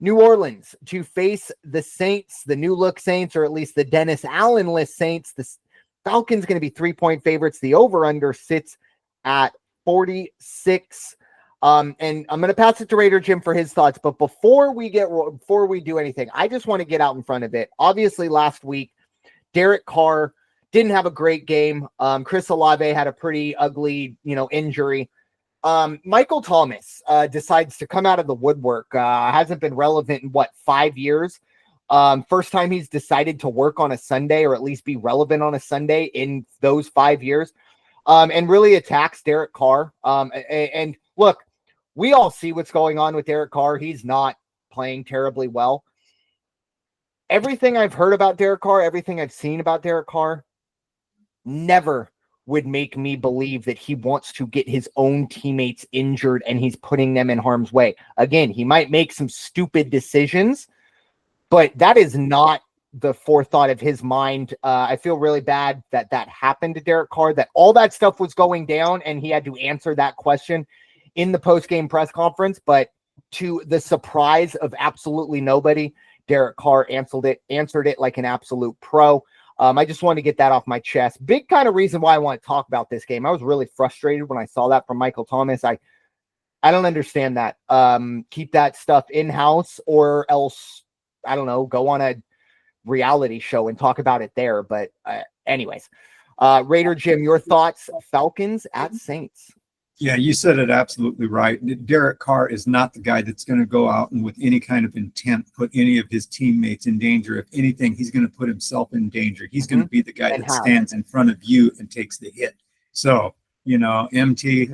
New Orleans to face the Saints, the new look Saints, or at least the Dennis Allen-less Saints. The Falcons going to be 3-point favorites. The over-under sits at 46. And I'm going to pass it to Raider Jim for his thoughts. But before we do anything, I just want to get out in front of it. Obviously, last week, Derek Carr didn't have a great game. Chris Olave had a pretty ugly, injury. Michael Thomas decides to come out of the woodwork. Hasn't been relevant in 5 years. First time he's decided to work on a Sunday, or at least be relevant on a Sunday in those 5 years. And really attacks Derek Carr. And look, we all see what's going on with Derek Carr. He's not playing terribly well. Everything I've heard about Derek Carr, everything I've seen about Derek Carr, never would make me believe that he wants to get his own teammates injured and he's putting them in harm's way. Again, he might make some stupid decisions, but that is not the forethought of his mind. I feel really bad that happened to Derek Carr, that all that stuff was going down and he had to answer that question in the post-game press conference. But to the surprise of absolutely nobody, Derek Carr answered it like an absolute pro. I just wanted to get that off my chest. Big kind of reason why I want to talk about this game. I was really frustrated when I saw that from Michael Thomas. I don't understand that. Keep that stuff in-house, or else, I don't know, go on a reality show and talk about it there. But anyways, Raider Jim, your thoughts, Falcons at Saints. Yeah, you said it absolutely right. Derek Carr is not the guy that's going to go out and with any kind of intent put any of his teammates in danger. If anything, he's going to put himself in danger. He's going to be the guy that stands in front of you and takes the hit. So, MT,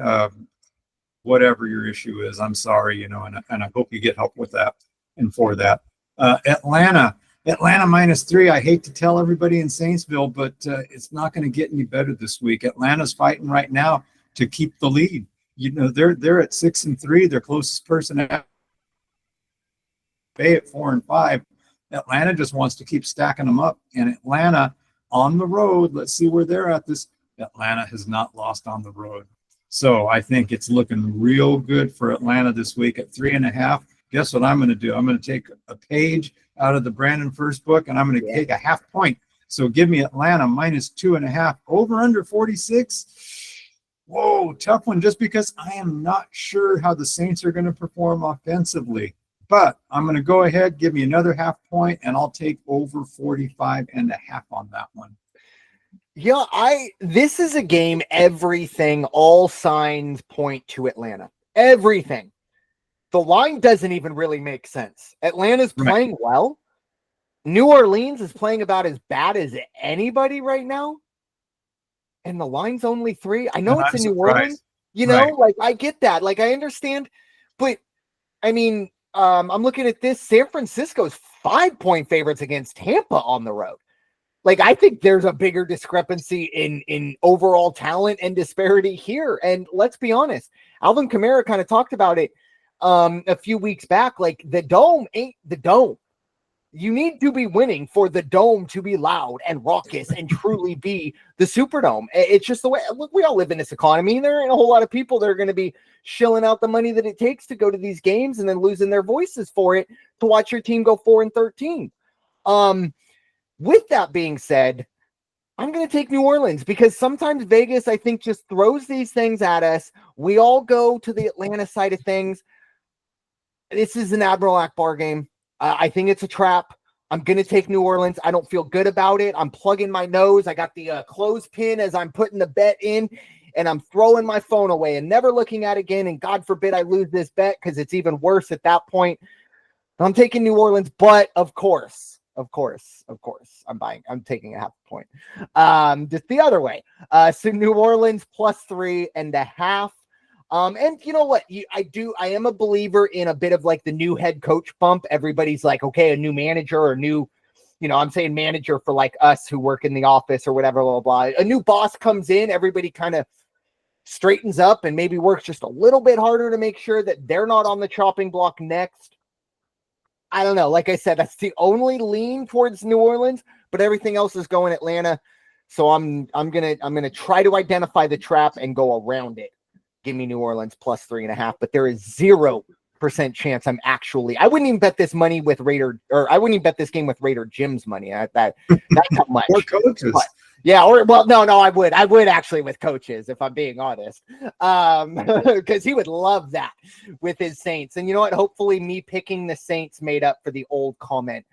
whatever your issue is, I'm sorry, and I hope you get help with that and for that. Atlanta -3. I hate to tell everybody in Saintsville, but it's not going to get any better this week. Atlanta's fighting right now to keep the lead. They're at 6-3. Their closest person at Bay at 4-5. Atlanta just wants to keep stacking them up. And Atlanta on the road, let's see where they're at this. Atlanta has not lost on the road. So I think it's looking real good for Atlanta this week at 3.5. Guess what I'm going to do? I'm going to take a page out of the Brandon Ferst book, and I'm going to take a half point. So give me Atlanta -2.5, over under 46. Whoa, tough one, just because I am not sure how the Saints are going to perform offensively. But I'm going to go ahead, give me another half point, and I'll take over 45.5 on that one. Yeah, this is a game, all signs point to Atlanta. Everything. The line doesn't even really make sense. Atlanta's playing well. New Orleans is playing about as bad as anybody right now. And the line's only 3. I know it's in New Orleans, I get that. I understand. But I mean, I'm looking at this. San Francisco's 5-point favorites against Tampa on the road. I think there's a bigger discrepancy in overall talent and disparity here. And let's be honest, Alvin Kamara kind of talked about it a few weeks back. The Dome ain't the Dome. You need to be winning for the Dome to be loud and raucous and truly be the Superdome. It's just the way, look, we all live in this economy. There ain't a whole lot of people that are going to be shilling out the money that it takes to go to these games and then losing their voices for it to watch your team go 4-13. With that being said, I'm going to take New Orleans because sometimes Vegas, I think, just throws these things at us. We all go to the Atlanta side of things. This is an Admiral Akbar game. I think it's a trap. I'm going to take New Orleans. I don't feel good about it. I'm plugging my nose. I got the clothespin as I'm putting the bet in, and I'm throwing my phone away and never looking at it again. And God forbid I lose this bet because it's even worse at that point. I'm taking New Orleans, but of course, Of course. I'm taking a half point. Just the other way. So New Orleans +3.5. And you know what? I am a believer in a bit of like the new head coach bump. Everybody's like, okay, a new manager or new, I'm saying manager for like us who work in the office or whatever, blah, blah, blah. A new boss comes in, everybody kind of straightens up and maybe works just a little bit harder to make sure that they're not on the chopping block next. I don't know. Like I said, that's the only lean towards New Orleans, but everything else is going Atlanta. So I'm gonna try to identify the trap and go around it. Give me New Orleans +3.5, but there is 0% chance I wouldn't even bet this money with Raider, or I wouldn't even bet this game with Raider Jim's money. That's how much. Or coaches. But, yeah, I would actually with coaches, if I'm being honest. Because he would love that with his Saints. And you know what? Hopefully me picking the Saints made up for the old comment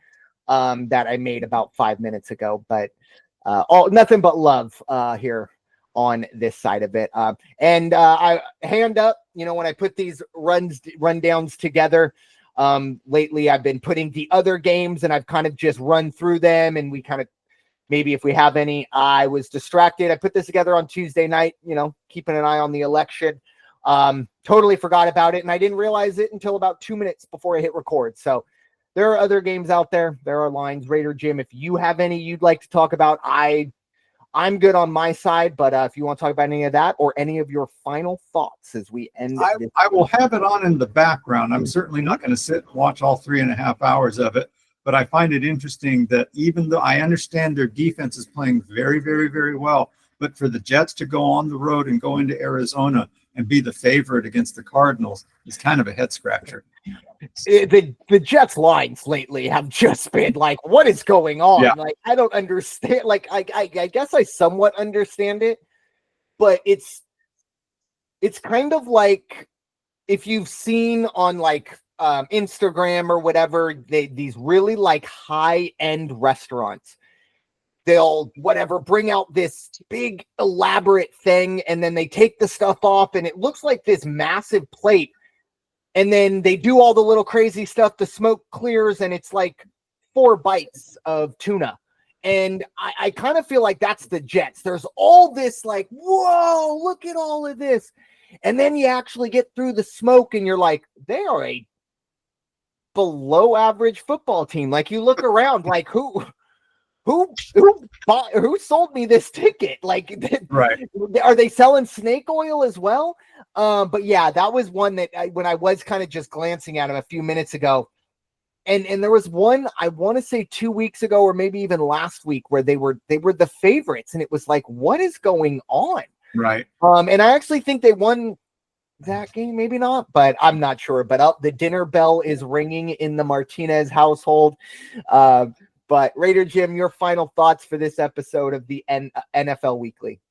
that I made about 5 minutes ago. But nothing but love here on this side of it. And I hand up, when I put these rundowns together, lately I've been putting the other games and I've kind of just run through them, and we kind of, maybe if we have any, I was distracted. I put this together on Tuesday night, keeping an eye on the election. Totally forgot about it. And I didn't realize it until about 2 minutes before I hit record. So there are other games out there. There are lines. Raider Jim, if you have any you'd like to talk about, I'm good on my side, but if you want to talk about any of that or any of your final thoughts as we end. I will have it on in the background. I'm certainly not going to sit and watch all 3.5 hours of it, but I find it interesting that even though I understand their defense is playing very, very, very well, but for the Jets to go on the road and go into Arizona and be the favorite against the Cardinals is kind of a head scratcher. The Jets lines lately have just been like, what is going on? Yeah. Like, I don't understand. Like, I guess I somewhat understand it, but it's kind of like if you've seen on like Instagram or whatever, these really like high-end restaurants, they'll bring out this big elaborate thing, and then they take the stuff off and it looks like this massive plate. And then they do all the little crazy stuff. The smoke clears and it's like 4 bites of tuna. And I kind of feel like that's the Jets. There's all this like, whoa, look at all of this. And then you actually get through the smoke and you're like, they are a below average football team. Like you look around like who sold me this ticket? Like, right. Are they selling snake oil as well? But yeah, that was one that when I was kind of just glancing at him a few minutes ago, and there was one, I want to say 2 weeks ago, or maybe even last week, where they were the favorites. And it was like, what is going on? Right. And I actually think they won that game, maybe not, but I'm not sure. But the dinner bell is ringing in the Martinez household. But Raider Jim, your final thoughts for this episode of the NFL Weekly.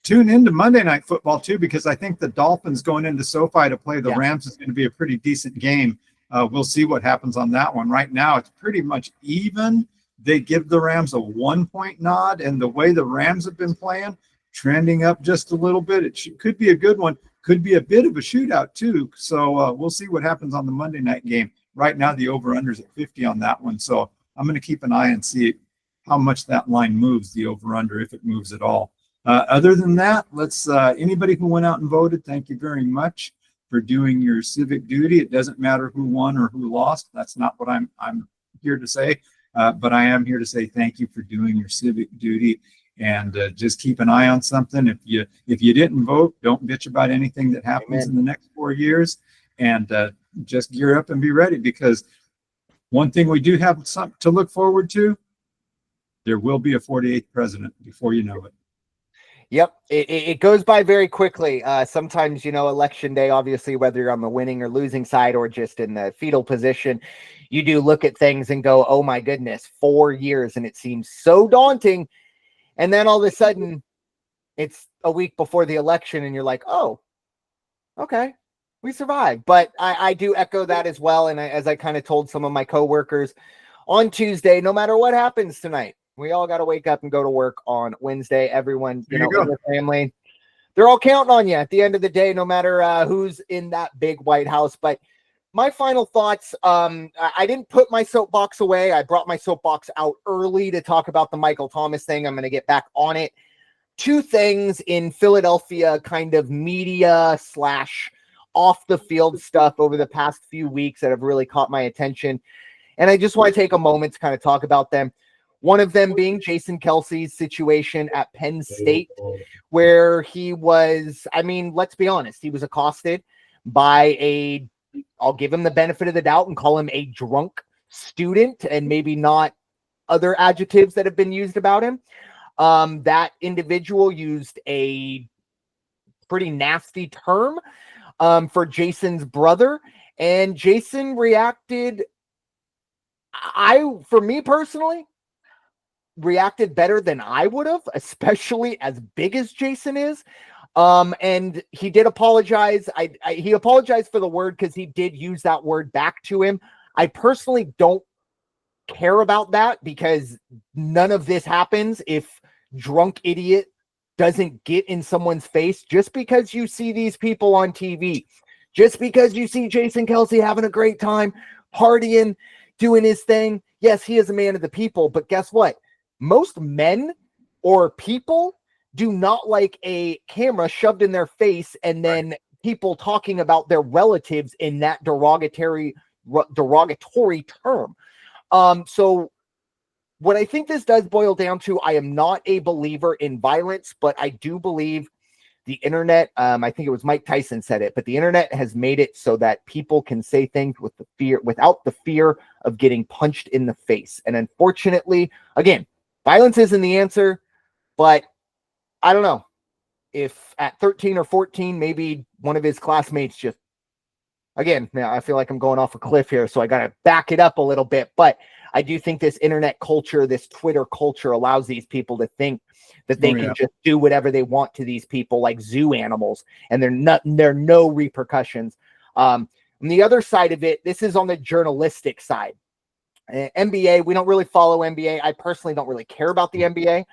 Tune into Monday Night Football too, because I think the Dolphins going into SoFi to play the Rams is going to be a pretty decent game. We'll see what happens on that one. Right now, it's pretty much even. They give the Rams a 1-point nod, and the way the Rams have been playing, trending up just a little bit, it could be a good one. Could be a bit of a shootout too. So we'll see what happens on the Monday night game. Right now, the over-under's at 50 on that one. So I'm going to keep an eye and see how much that line moves, the over-under, if it moves at all. Other than that, let's anybody who went out and voted, thank you very much for doing your civic duty. It doesn't matter who won or who lost. That's not what I'm here to say. But I am here to say thank you for doing your civic duty, and just keep an eye on something. If you didn't vote, don't bitch about anything that happens in the next 4 years, and just gear up and be ready, because one thing we do have something to look forward to, there will be a 48th president before you know it. Yep. It goes by very quickly. Sometimes, election day, obviously, whether you're on the winning or losing side or just in the fetal position, you do look at things and go, oh my goodness, 4 years. And it seems so daunting. And then all of a sudden it's a week before the election and you're like, oh, okay, we survived. But I do echo that as well. And as I kind of told some of my coworkers on Tuesday, no matter what happens tonight, we all got to wake up and go to work on Wednesday. Everyone, in the family, they're all counting on you at the end of the day, no matter who's in that big White House. But my final thoughts. I didn't put my soapbox away. I brought my soapbox out early to talk about the Michael Thomas thing. I'm going to get back on it. Two things in Philadelphia kind of media / off the field stuff over the past few weeks that have really caught my attention. And I just want to take a moment to kind of talk about them. One of them being Jason Kelce's situation at Penn State, where he was, I mean, let's be honest, he was accosted by I'll give him the benefit of the doubt and call him a drunk student, and maybe not other adjectives that have been used about him. That individual used a pretty nasty term for Jason's brother, and Jason reacted. For me personally, reacted better than I would have, especially as big as Jason is. And he did apologize. He apologized for the word because he did use that word back to him. I personally don't care about that because none of this happens if drunk idiot doesn't get in someone's face. Just because you see these people on TV, just because you see Jason Kelce having a great time, partying, doing his thing. Yes, he is a man of the people, but guess what? Most men or people do not like a camera shoved in their face and then people talking about their relatives in that derogatory term. So what I think this does boil down to, I am not a believer in violence, but I do believe the internet, I think it was Mike Tyson said it, but the internet has made it so that people can say things without the fear of getting punched in the face. And unfortunately, again, violence isn't the answer, but I don't know if at 13 or 14, maybe one of his classmates just, again, now I feel like I'm going off a cliff here, so I got to back it up a little bit. But I do think this internet culture, this Twitter culture allows these people to think that they can just do whatever they want to these people like zoo animals, and there are no repercussions. On the other side of it, this is on the journalistic side. NBA, we don't really follow NBA. I personally don't really care about the NBA.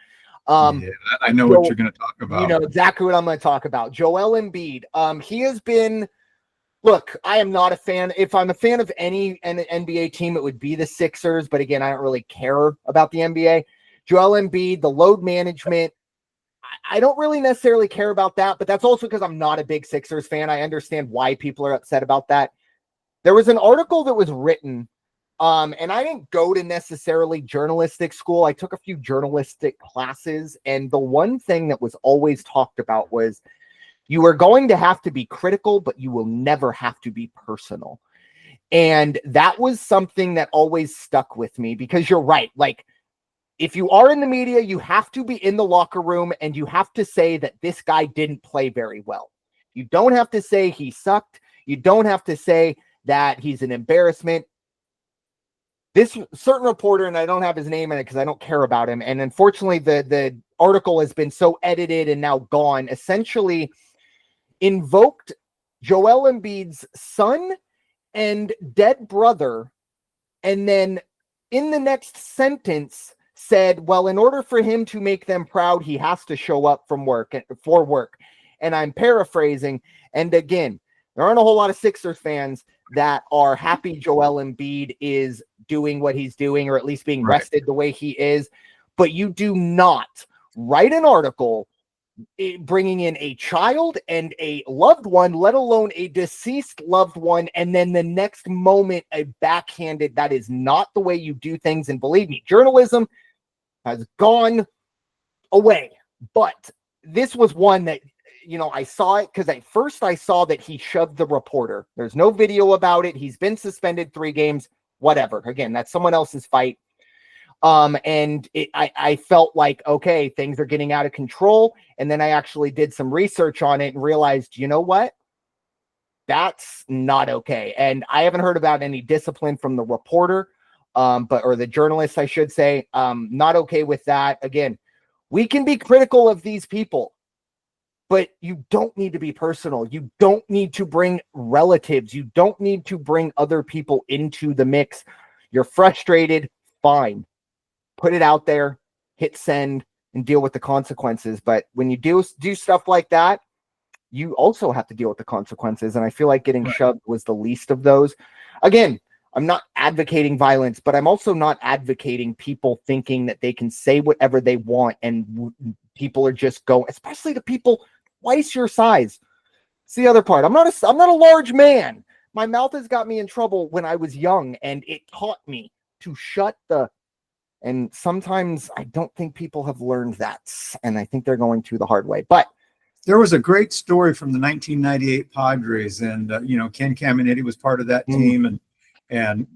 I know what you're going to talk about. You know exactly what I'm going to talk about. Joel Embiid. He has been. Look, I am not a fan. If I'm a fan of any NBA team, it would be the Sixers. But again, I don't really care about the NBA. Joel Embiid, the load management, I don't really necessarily care about that. But that's also because I'm not a big Sixers fan. I understand why people are upset about that. There was an article that was written. And I didn't go to necessarily journalistic school. I took a few journalistic classes. And the one thing that was always talked about was you are going to have to be critical, but you will never have to be personal. And that was something that always stuck with me because you're right. Like, if you are in the media, you have to be in the locker room and you have to say that this guy didn't play very well. You don't have to say he sucked. You don't have to say that he's an embarrassment. This certain reporter, and I don't have his name in it because I don't care about him. And unfortunately, the article has been so edited and now gone, essentially invoked Joel Embiid's son and dead brother. And then in the next sentence said, well, in order for him to make them proud, he has to show up for work. And I'm paraphrasing. And again, there aren't a whole lot of Sixers fans that are happy Joel Embiid is doing what he's doing, or at least being rested the way he is. But you do not write an article bringing in a child and a loved one, let alone a deceased loved one, and then the next moment a backhanded. That is not the way you do things. And believe me, journalism has gone away. But this was one that, you know, I saw it because at first I saw that he shoved the reporter. There's no video about it. He's been suspended 3 games, whatever. Again, that's someone else's fight. And I felt like, okay, things are getting out of control. And then I actually did some research on it and realized, you know what? That's not okay. And I haven't heard about any discipline from the reporter, or the journalist, I should say. Not okay with that. Again, we can be critical of these people, but you don't need to be personal. You don't need to bring relatives. You don't need to bring other people into the mix. You're frustrated. Fine. Put it out there, hit send, and deal with the consequences. But when you do stuff like that, you also have to deal with the consequences. And I feel like getting Right. shoved was the least of those. Again, I'm not advocating violence, but I'm also not advocating people thinking that they can say whatever they want and people are just going, especially to people twice your size. It's the other part. I'm not a large man. My mouth has got me in trouble when I was young, and it taught me to shut the. And sometimes I don't think people have learned that, and I think they're going to the hard way. But there was a great story from the 1998 Padres, and Ken Caminiti was part of that team, and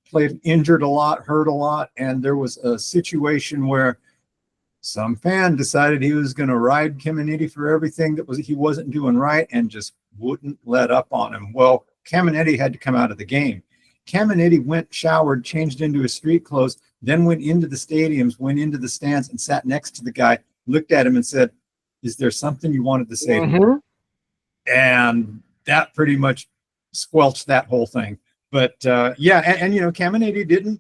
played injured a lot, hurt a lot, and there was a situation where some fan decided he was going to ride Caminiti for everything that he wasn't doing right, and just wouldn't let up on him. Well, Caminiti had to come out of the game. Caminiti went, showered, changed into his street clothes, then went into the stadiums, went into the stands, and sat next to the guy, looked at him and said, "Is there something you wanted to say to me?" And that pretty much squelched that whole thing. But Caminiti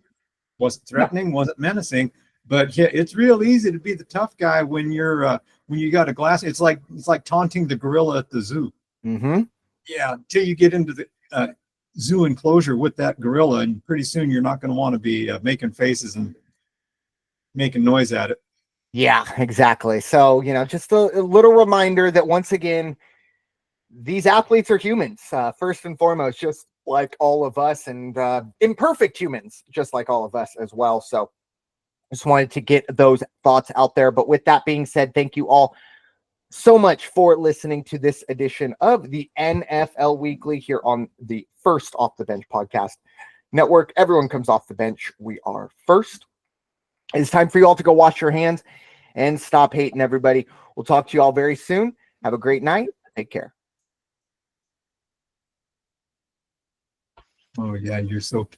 wasn't threatening, wasn't menacing. But yeah, it's real easy to be the tough guy when you got a glass. It's like taunting the gorilla at the zoo. Yeah, until you get into the zoo enclosure with that gorilla, and pretty soon you're not going to want to be making faces and making noise at it. Yeah, exactly. So, just a little reminder that once again, these athletes are humans, first and foremost, just like all of us, and imperfect humans, just like all of us as well. So just wanted to get those thoughts out there. But with that being said, thank you all so much for listening to this edition of the NFL Weekly here on the First Off the Bench podcast network. Everyone comes off the bench. We are first. It's time for you all to go wash your hands and stop hating everybody. We'll talk to you all very soon. Have a great night. Take care. Oh yeah, you're so